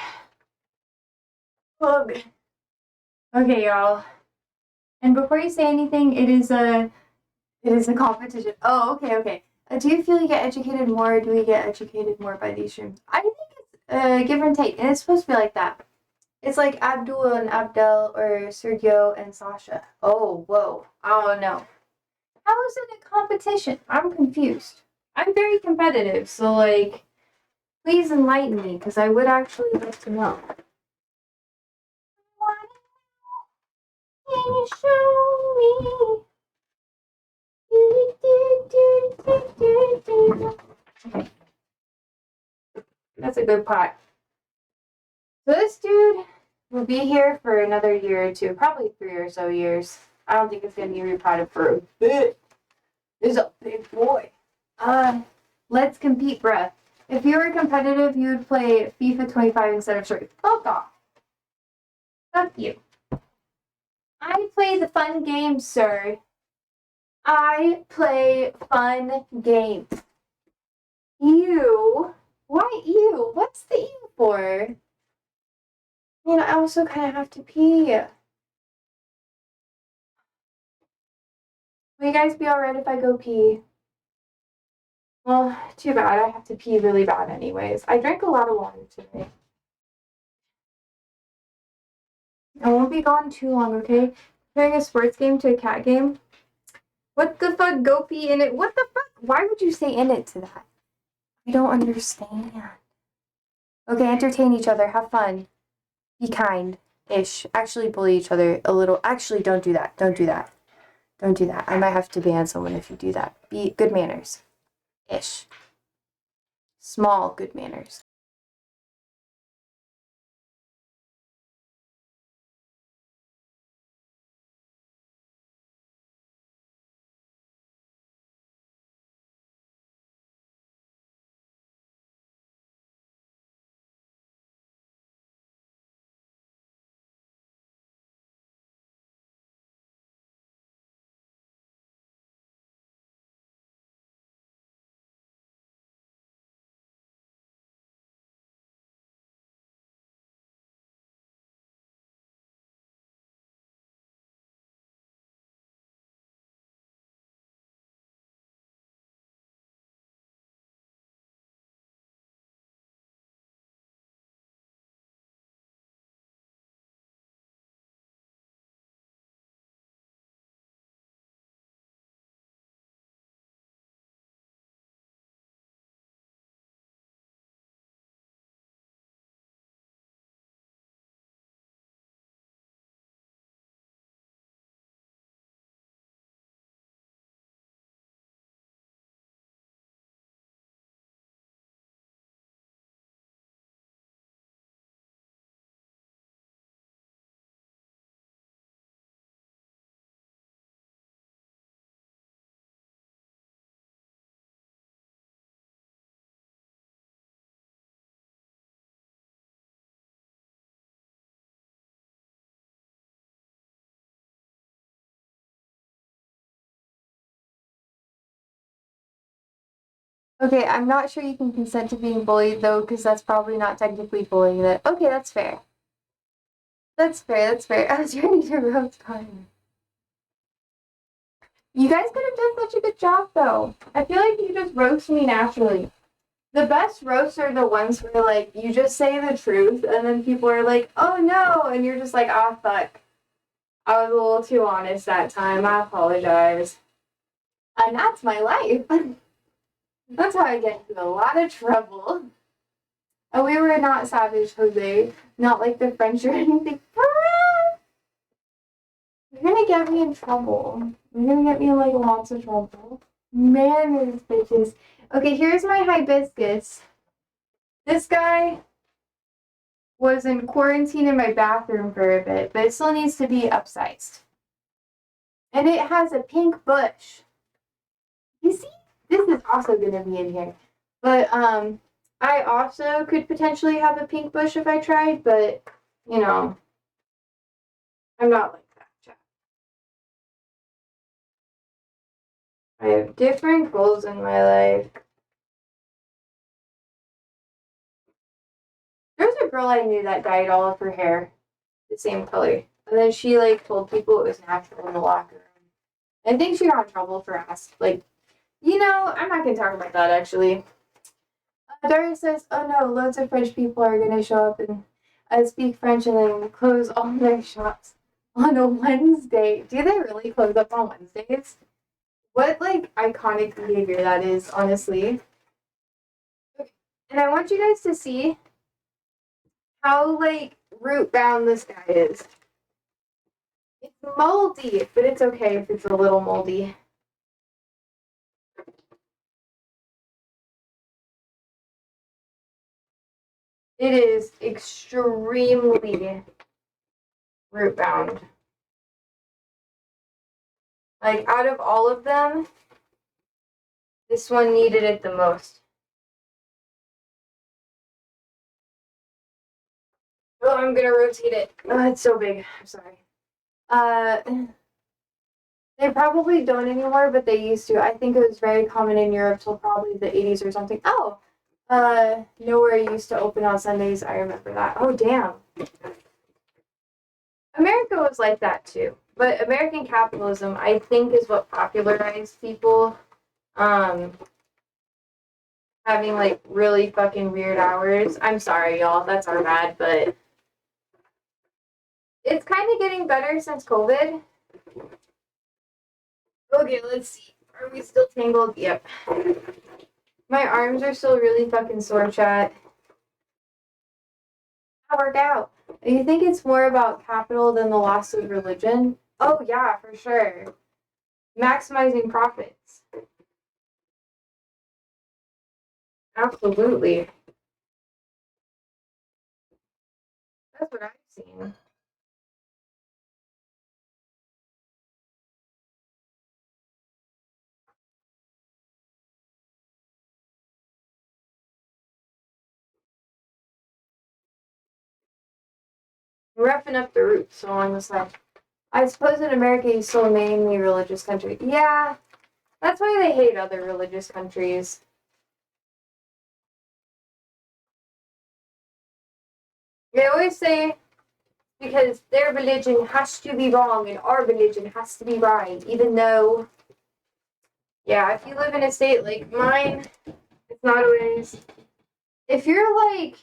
Ugh. Okay, y'all. And before you say anything, it is a competition. Oh, okay. Do you feel you get educated more, or do we get educated more by these streams? I think it's give and take, and it's supposed to be like that. It's like Abdul and Abdel, or Sergio and Sasha. Oh, whoa. I don't know. How is it a competition? I'm confused. I'm very competitive, so like, please enlighten me, because I would actually like to know. Can you show me? Okay. That's a good pot. So this dude will be here for another year or two, probably 3 or so years. I don't think it's gonna be repotted for a bit. This is a big boy. Let's compete, bruh. If you were competitive, you would play FIFA 25 instead of Short. Fuck off. Fuck you. I play the fun games, sir. I play fun games. You? Why you? What's the you for? I also kind of have to pee. Will you guys be alright if I go pee? Well, too bad. I have to pee really bad anyways. I drank a lot of water today. I won't be gone too long, okay? Comparing a sports game to a cat game? What the fuck? Go pee in it? What the fuck? Why would you say in it to that? I don't understand. Okay, entertain each other. Have fun. Be kind-ish. Actually bully each other a little. Actually, don't do that. Don't do that. Don't do that. I might have to ban someone if you do that. Be good manners. Ish. Small good manners. Okay, I'm not sure you can consent to being bullied though, because that's probably not technically bullying. That okay, that's fair. That's fair. That's fair. I was ready to roast Connor. You guys could have done such a good job though. I feel like you just roast me naturally. The best roasts are the ones where like you just say the truth and then people are like, "Oh no," and you're just like, "Ah, fuck. I was a little too honest that time. I apologize." And that's my life. That's how I get into a lot of trouble. And we were not savage, Jose. Not like the French or anything. You're gonna get me in trouble. You're gonna get me in like lots of trouble. Manners, bitches. Okay, here's my hibiscus. This guy was in quarantine in my bathroom for a bit, but it still needs to be upsized. And it has a pink bush. You see? This is also gonna be in here. But I also could potentially have a pink bush if I tried, but you know, I'm not like that, chat. I have different goals in my life. There was a girl I knew that dyed all of her hair the same color. And then she like told people it was natural in the locker room. I think she got in trouble for like, you know, I'm not gonna talk about that actually. Daria says, "Oh no, loads of French people are gonna show up and speak French and then close all their shops on a Wednesday." Do they really close up on Wednesdays? What like iconic behavior that is, honestly. Okay. And I want you guys to see how like root bound this guy is. It's moldy, but it's okay if it's a little moldy. It is extremely root bound. Like out of all of them, this one needed it the most. Oh, I'm gonna rotate it. Oh, it's so big. I'm sorry. They probably don't anymore, but they used to. I think it was very common in Europe till probably the 80s or something. Oh, Nowhere used to open on Sundays. I remember that. Oh, damn. America was like that too. But American capitalism, I think, is what popularized people having like really fucking weird hours. I'm sorry, y'all. That's our bad, but it's kind of getting better since COVID. Okay, let's see. Are we still tangled? Yep. My arms are still really fucking sore, chat. I'll work out. You think it's more about capital than the loss of religion? Oh, yeah, for sure. Maximizing profits. Absolutely. That's what I've seen. Roughing up the roots along the side. I suppose in America is still a mainly religious country. Yeah, that's why they hate other religious countries. They always say because their religion has to be wrong and our religion has to be right, even though, yeah, if you live in a state like mine, it's not always. If you're like,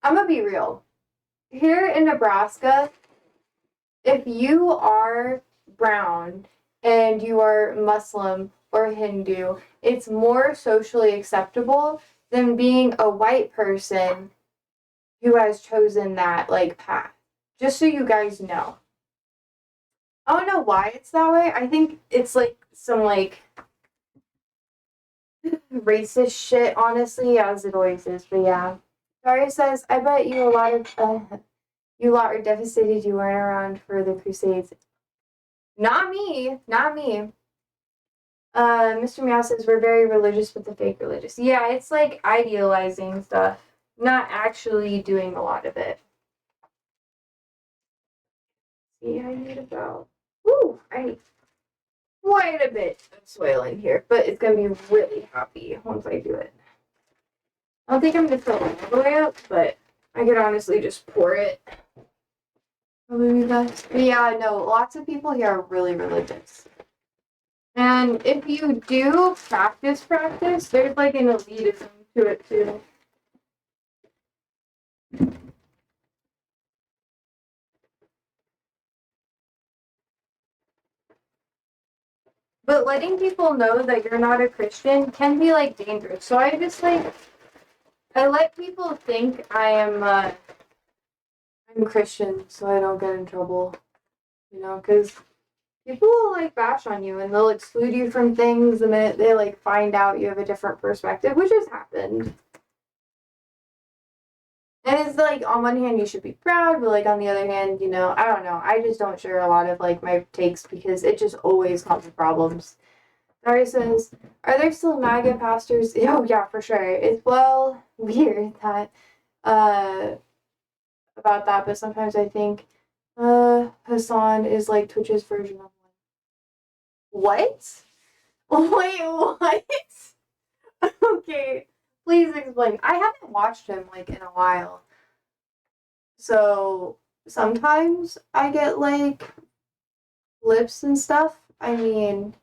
I'm gonna be real. Here in Nebraska, if you are brown and you are Muslim or Hindu, it's more socially acceptable than being a white person who has chosen that like path. Just so you guys know. I don't know why it's that way. I think it's like some like racist shit, honestly, as it always is. But yeah. Daria says, I bet you a lot of you lot are devastated you weren't around for the Crusades. Not me. Not me. Mr. Meow says we're very religious with the fake religious. Yeah, it's like idealizing stuff, not actually doing a lot of it. See, I need about I need quite a bit of soil in here, but it's gonna be really happy once I do it. I don't think I'm gonna fill it all the way up, but I could honestly just pour it. Probably best. But yeah, no, lots of people here are really religious. And if you do practice, there's like an elitism to it too. But letting people know that you're not a Christian can be like dangerous. So I just like I let people think I'm Christian so I don't get in trouble. You know, because people will like bash on you and they'll exclude you from things the minute they like find out you have a different perspective, which has happened. And it's like on one hand you should be proud, but like on the other hand, you know, I don't know. I just don't share a lot of like my takes because it just always causes problems. Daria says, are there still MAGA pastors? Oh yeah, for sure. It's well weird that about that, but sometimes I think Hassan is like Twitch's version of one. What? Wait, what? Okay. Please explain. I haven't watched him like in a while. So sometimes I get like lips and stuff. I mean,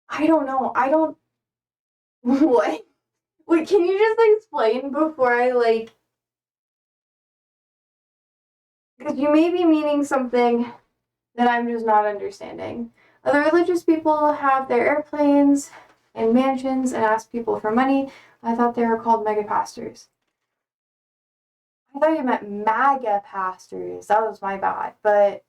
I don't know. I don't. What? Wait, can you just explain before I like. Because you may be meaning something that I'm just not understanding. Other religious people have their airplanes and mansions and ask people for money. I thought they were called mega pastors. I thought you meant MAGA pastors. That was my bad. But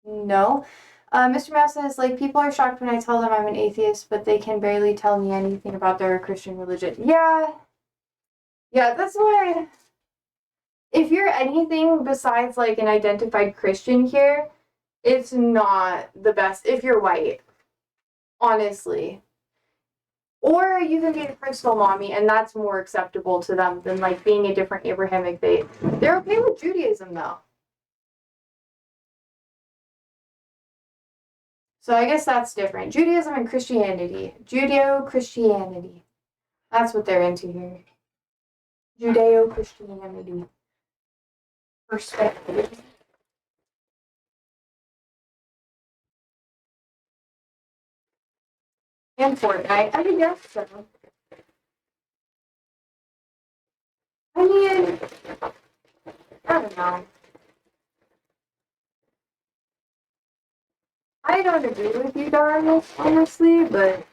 no. Mr. Mouse says, like, people are shocked when I tell them I'm an atheist, but they can barely tell me anything about their Christian religion. Yeah. Yeah, that's why. If you're anything besides, like, an identified Christian here, it's not the best if you're white. Honestly. Or you can be a crystal mommy, and that's more acceptable to them than, like, being a different Abrahamic faith. They're okay with Judaism, though. So I guess that's different. Judaism and Christianity. Judeo-Christianity. That's what they're into here. Judeo-Christianity. Perspective. And Fortnite. I guess so. I mean, I don't know. I don't agree with you, Darla, honestly, but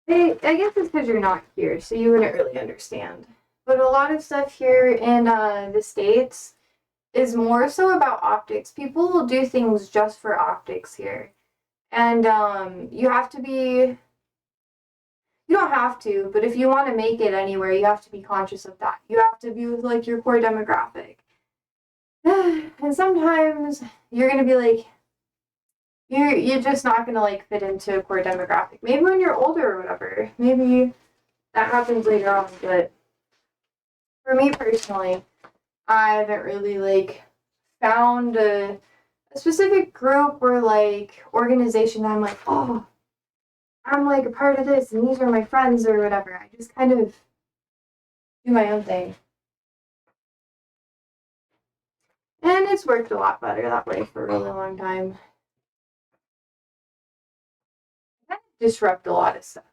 I guess it's because you're not here, so you wouldn't really understand. But a lot of stuff here in the States is more so about optics. People will do things just for optics here. And you have to be, you don't have to, but if you want to make it anywhere, you have to be conscious of that. You have to be with like your core demographic. And sometimes you're going to be like, you're just not going to like fit into a core demographic. Maybe when you're older or whatever. Maybe that happens later on, but for me personally, I haven't really like found a specific group or like organization that I'm like, oh, I'm like a part of this and these are my friends or whatever. I just kind of do my own thing. And it's worked a lot better that way for a really long time. I disrupt a lot of stuff.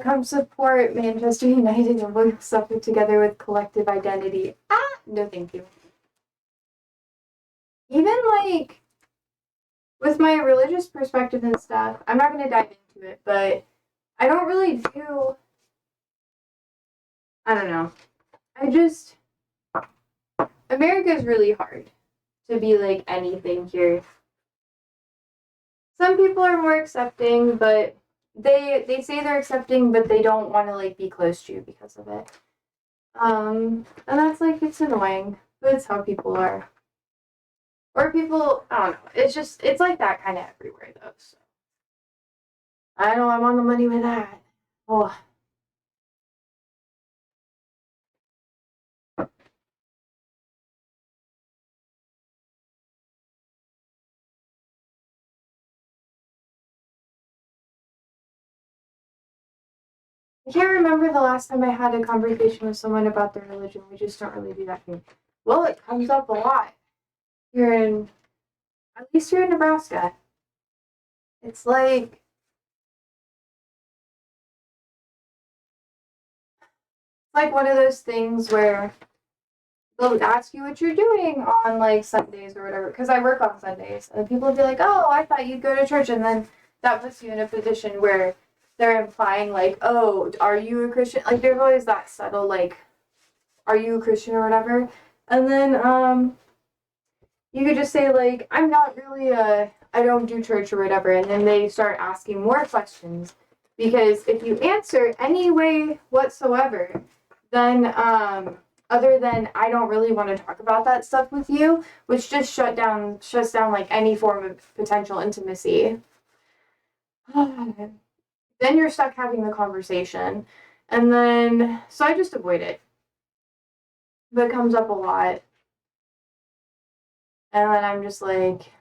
Come support Manchester United and we'll suffer together with collective identity. No thank you. Even like with my religious perspective and stuff, I'm not going to dive into it, but I don't really do, I don't know. America is really hard to be like anything here. Some people are more accepting, but they say they're accepting, but they don't want to like be close to you because of it. And that's like it's annoying, but it's how people are. Or people, I don't know. It's like that kind of everywhere though. So I know I'm on the money with that. Oh, I can't remember the last time I had a conversation with someone about their religion. We just don't really do that here. Well, it comes up a lot here in, at least here in Nebraska. It's like one of those things where they'll ask you what you're doing on like Sundays or whatever. Because I work on Sundays, and people will be like, "Oh, I thought you'd go to church," and then that puts you in a position where they're implying like, "Oh, are you a Christian?" Like there's always that subtle like, "Are you a Christian?" or whatever, and then you could just say like, "I'm not really a, I don't do church or whatever," and then they start asking more questions because if you answer any way whatsoever, then other than I don't really want to talk about that stuff with you, which just shuts down like any form of potential intimacy. Then you're stuck having the conversation, and then so I just avoid it. But it comes up a lot, and then I'm just like,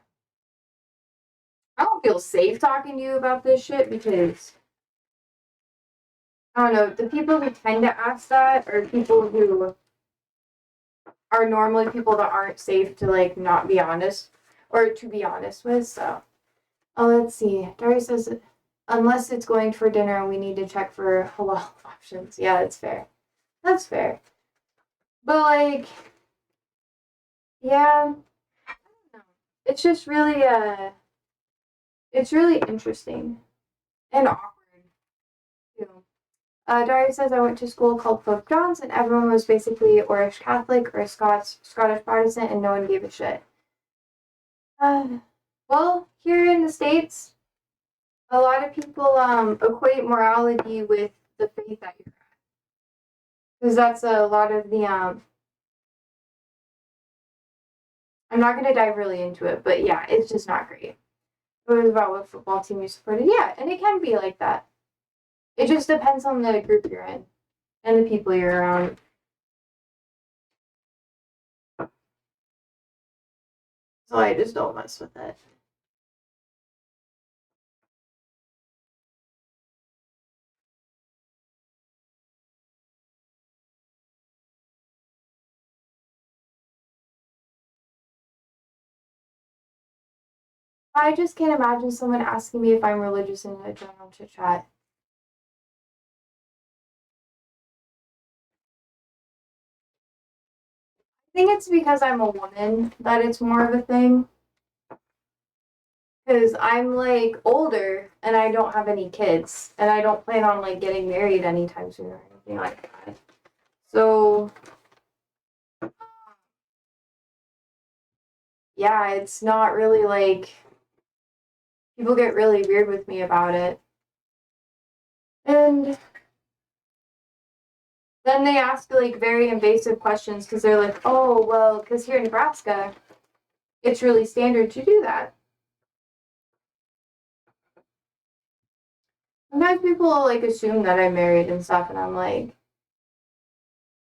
I don't feel safe talking to you about this shit because I don't know, the people who tend to ask that are people who are normally people that aren't safe to like not be honest or to be honest with. So, oh, let's see. Dari says, unless it's going for dinner, we need to check for halal options. Yeah, that's fair. That's fair. But like, yeah, I don't know. It's just really it's really interesting and awkward too. Dari says, I went to school called Pope John's, and everyone was basically Irish Catholic or Scottish Protestant, and no one gave a shit. Well, here in the States, a lot of people equate morality with the faith that you're at, because that's a lot of the I'm not going to dive really into it, but yeah, it's just not great. It was about what football team you supported. Yeah, and it can be like that. It just depends on the group you're in and the people you're around. So I just don't mess with it. I just can't imagine someone asking me if I'm religious in a general chit chat. I think it's because I'm a woman that it's more of a thing. Because I'm like older and I don't have any kids, and I don't plan on like getting married anytime soon or anything like that. So yeah, it's not really like people get really weird with me about it. And then they ask like very invasive questions because they're like, oh, well, because here in Nebraska, it's really standard to do that. Sometimes people like assume that I'm married and stuff, and I'm like,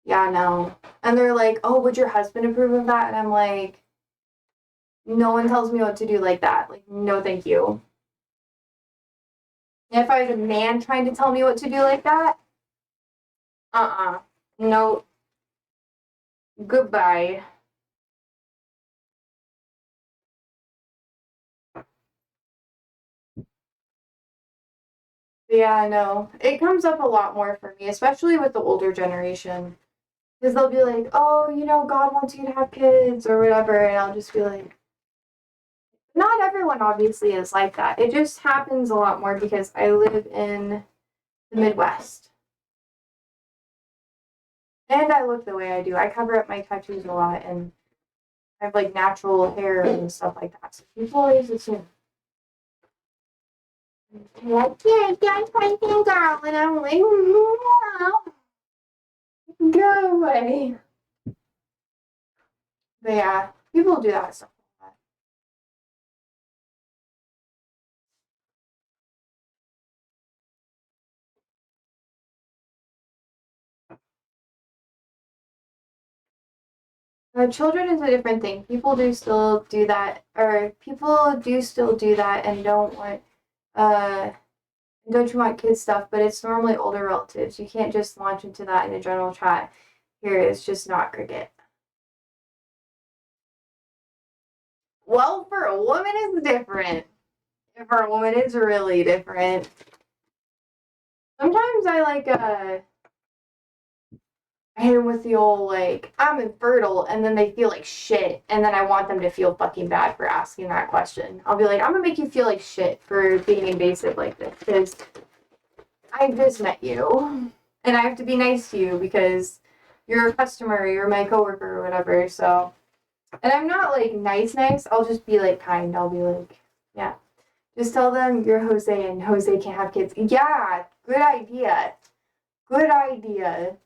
yeah, no. And they're like, oh, would your husband approve of that? And I'm like, no one tells me what to do like that. Like, no, thank you. And if I was a man trying to tell me what to do like that, no, goodbye. Yeah, no. It comes up a lot more for me, especially with the older generation. Because they'll be like, oh, God wants you to have kids or whatever. And I'll just be like, not everyone obviously is like that. It just happens a lot more because I live in the Midwest. And I look the way I do. I cover up my tattoos a lot and I have like natural hair and stuff like that. So people always assume. Like, yeah, that's my thing, girl. And I'm like, no, go away. But yeah, people do that stuff like that. Children is a different thing. People do still do that, or people do still do that and uh, don't you want kids stuff, but it's normally older relatives. You can't just launch into that in a general chat. Here, it's just not cricket. Well, for a woman, it's different. For a woman, it's really different. Sometimes I hit them with the old, like, I'm infertile, and then they feel like shit, and then I want them to feel fucking bad for asking that question. I'll be like, I'm gonna make you feel like shit for being invasive like this, because I just met you, and I have to be nice to you because you're a customer, you're my coworker, or whatever, so. And I'm not, like, nice, I'll just be, like, kind. I'll be like, yeah. Just tell them you're Jose and Jose can't have kids. Yeah, good idea. Good idea.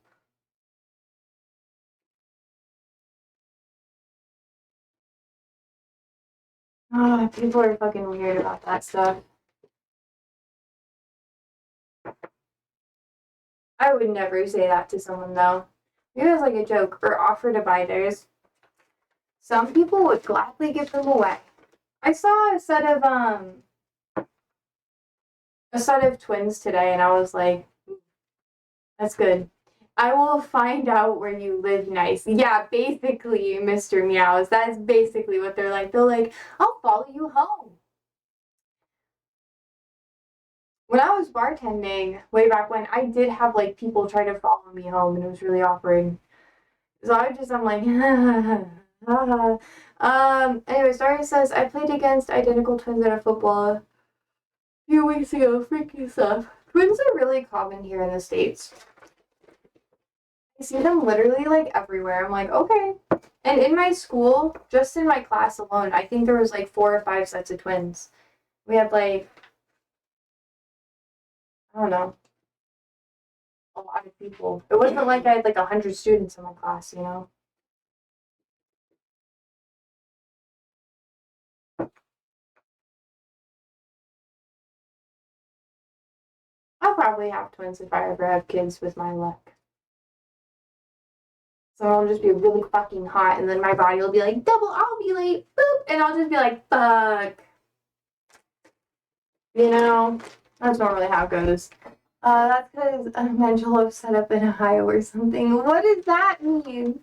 Oh, people are fucking weird about that stuff. I would never say that to someone though. Maybe it was like a joke or offer to buy theirs. Some people would gladly give them away. I saw a set of twins today and I was like, that's good. I will find out where you live nice. Yeah, basically, Mr. Meows. That's basically what they're like. They're like, I'll follow you home. When I was bartending way back when, I did have like people try to follow me home and it was really awkward. So I'm like, anyway, Starry says, I played against identical twins at a football a few weeks ago. Freaky stuff. Twins are really common here in the States. I see them literally like everywhere. I'm like, okay. And in my school, just in my class alone, I think there was like 4 or 5 sets of twins. We had like, I don't know, a lot of people. It wasn't like I had like 100 students in my class. I'll probably have twins if I ever have kids with my luck. So I'll just be really fucking hot, and then my body will be like, double ovulate, boop, and I'll just be like, fuck. That's normally how it goes. That's because Angelo set up in Ohio or something. What does that mean?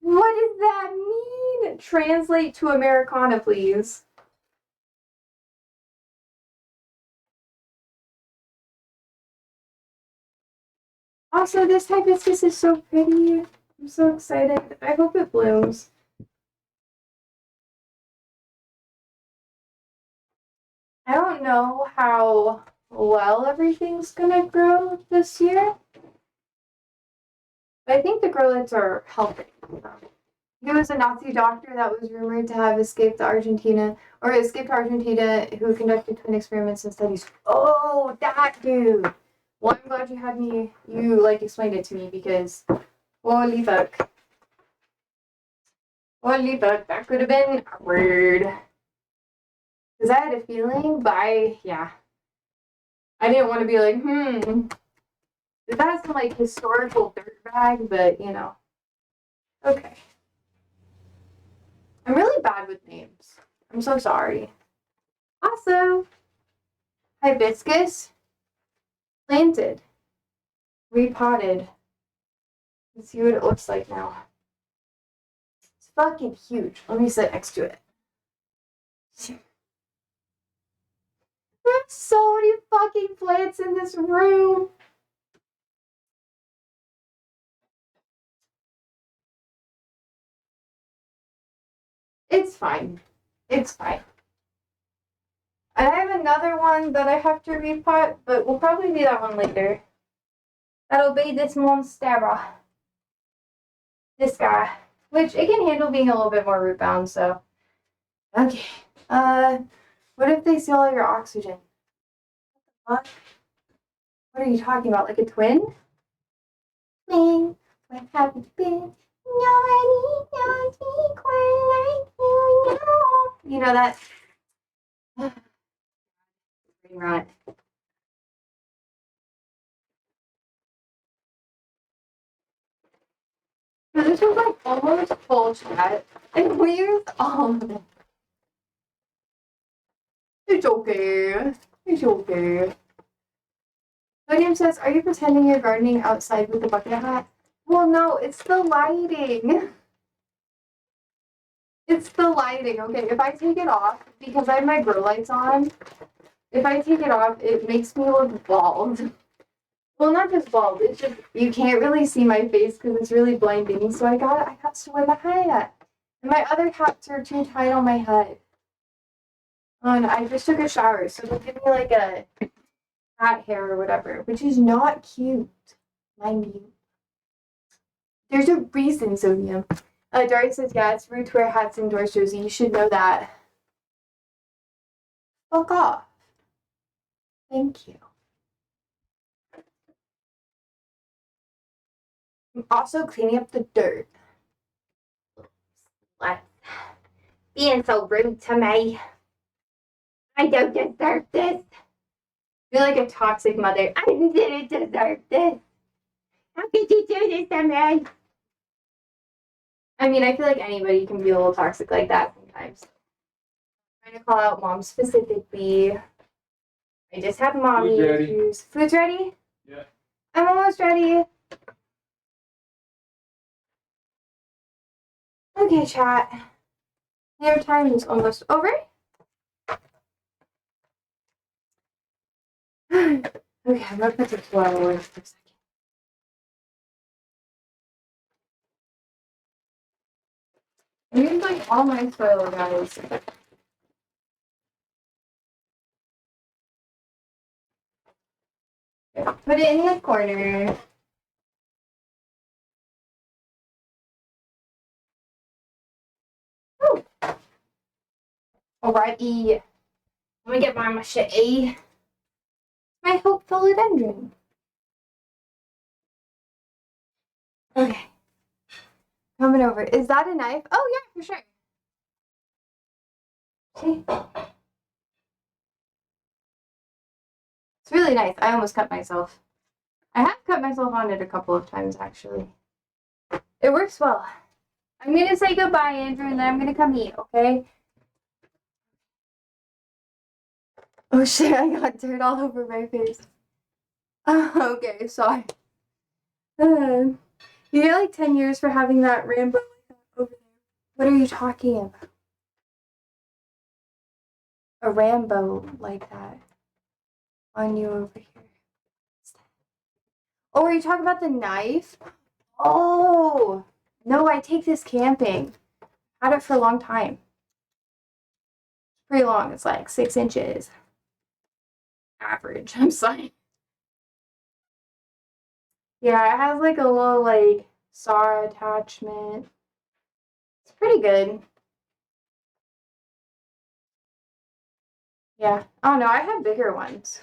What does that mean? Translate to Americana, please. Also, this hibiscus is so pretty. I'm so excited. I hope it blooms. I don't know how well everything's gonna grow this year, but I think the grow lights are helping. He was a Nazi doctor that was rumored to have escaped Argentina, who conducted twin experiments and studies. Oh, that dude! Well, I'm glad you explained it to me because holy fuck. Holy fuck, that could have been weird. Because I had a feeling, but I didn't want to be like, that's some like historical dirtbag, but you know. Okay. I'm really bad with names. I'm so sorry. Also, hibiscus planted, repotted. Let's see what it looks like now. It's fucking huge. Let me sit next to it. There's so many fucking plants in this room. It's fine. It's fine. I have another one that I have to repot, but we'll probably do that one later. That'll be this monstera. This guy. Which it can handle being a little bit more root bound, so. Okay. What if they steal all your oxygen? What? What are you talking about? Like a twin? Twin. What have you been? Nobody knows me quite like you know. You know that? Brain rot. So this was like almost full chat. And we used all of it. It's okay. It's okay. William says, are you pretending you're gardening outside with a bucket hat? Well, no, it's the lighting. It's the lighting. Okay, if I take it off, because I have my grow lights on, if I take it off, it makes me look bald. Well, not just bald. It's just, you can't really see my face because it's really blinding. So I got to wear the hat. And my other hats are too tight on my head. And I just took a shower, so they'll give me like a hat hair or whatever, which is not cute, mind you. There's a reason, Sodium. Dari says, yeah, it's rude to wear hats indoors, Josie. You should know that. Fuck off. Thank you. I'm also cleaning up the dirt. What? Being so rude to me. I don't deserve this. You're like a toxic mother. I didn't deserve this. How could you do this to me? I mean, I feel like anybody can be a little toxic like that sometimes. I'm trying to call out mom specifically. I just have mommy issues. Food's ready? Yeah. I'm almost ready. Okay, chat. Your time is almost over. Okay, I'm gonna put the flower away for a second. I'm using like all my soil, guys. Put it in the corner. Woo. Alrighty. Let me get my machete. My hope philodendron. Okay. Coming over. Is that a knife? Oh yeah, for sure. See? It's really nice. I almost cut myself. I have cut myself on it a couple of times actually. It works well. I'm gonna say goodbye, Andrew, and then I'm gonna come eat, okay? Oh shit, I got dirt all over my face. Okay, sorry. You get like 10 years for having that Rambo over there. What are you talking about? A Rambo like that on you over here. Oh, are you talking about the knife? Oh, no, I take this camping. Had it for a long time. Pretty long. It's like 6 inches. Average. I'm sorry. Yeah, it has like a little like saw attachment. It's pretty good. Yeah. Oh no, I have bigger ones.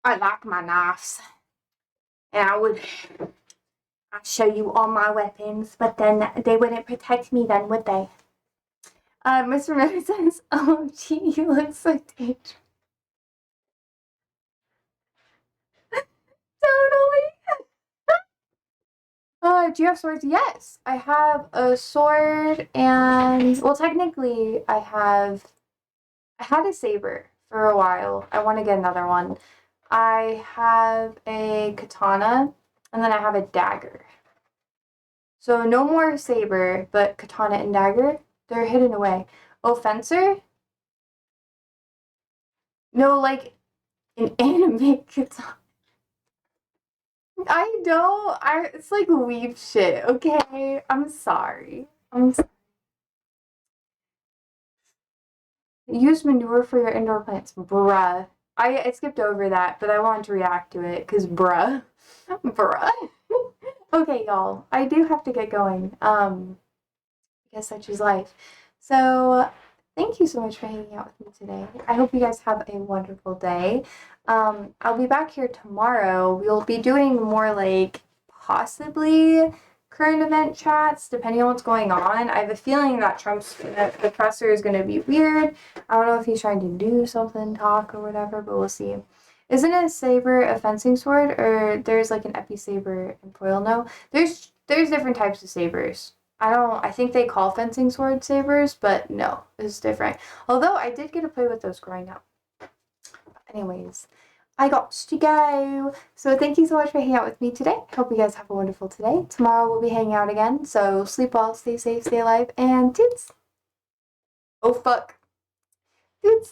I like my knives. And I'd show you all my weapons, but then they wouldn't protect me then, would they? Mr. Miller says, oh gee, you look so dangerous. Totally. Do you have swords? Yes, I have a sword and, well, technically I had a saber for a while. I want to get another one. I have a katana and then I have a dagger. So no more saber, but katana and dagger, they're hidden away. Oh, fencer? No, like an anime katana. I don't. It's like weeb shit. Okay, I'm sorry. Use manure for your indoor plants, bruh. I skipped over that, but I wanted to react to it because bruh, bruh. Okay, y'all. I do have to get going. I guess such is life. So thank you so much for hanging out with me today. I hope you guys have a wonderful day. I'll be back here tomorrow. We'll be doing more like possibly current event chats, depending on what's going on. I have a feeling that the presser is going to be weird. I don't know if he's trying to do something, talk or whatever, but we'll see. Isn't a saber a fencing sword, or there's like an epi saber and foil? No, there's different types of sabers. I think they call fencing sword sabers, but no, it's different. Although I did get to play with those growing up. Anyways, I got to go. So thank you so much for hanging out with me today. Hope you guys have a wonderful today. Tomorrow we'll be hanging out again. So sleep well, stay safe, stay alive, and toots. Oh fuck. Toots.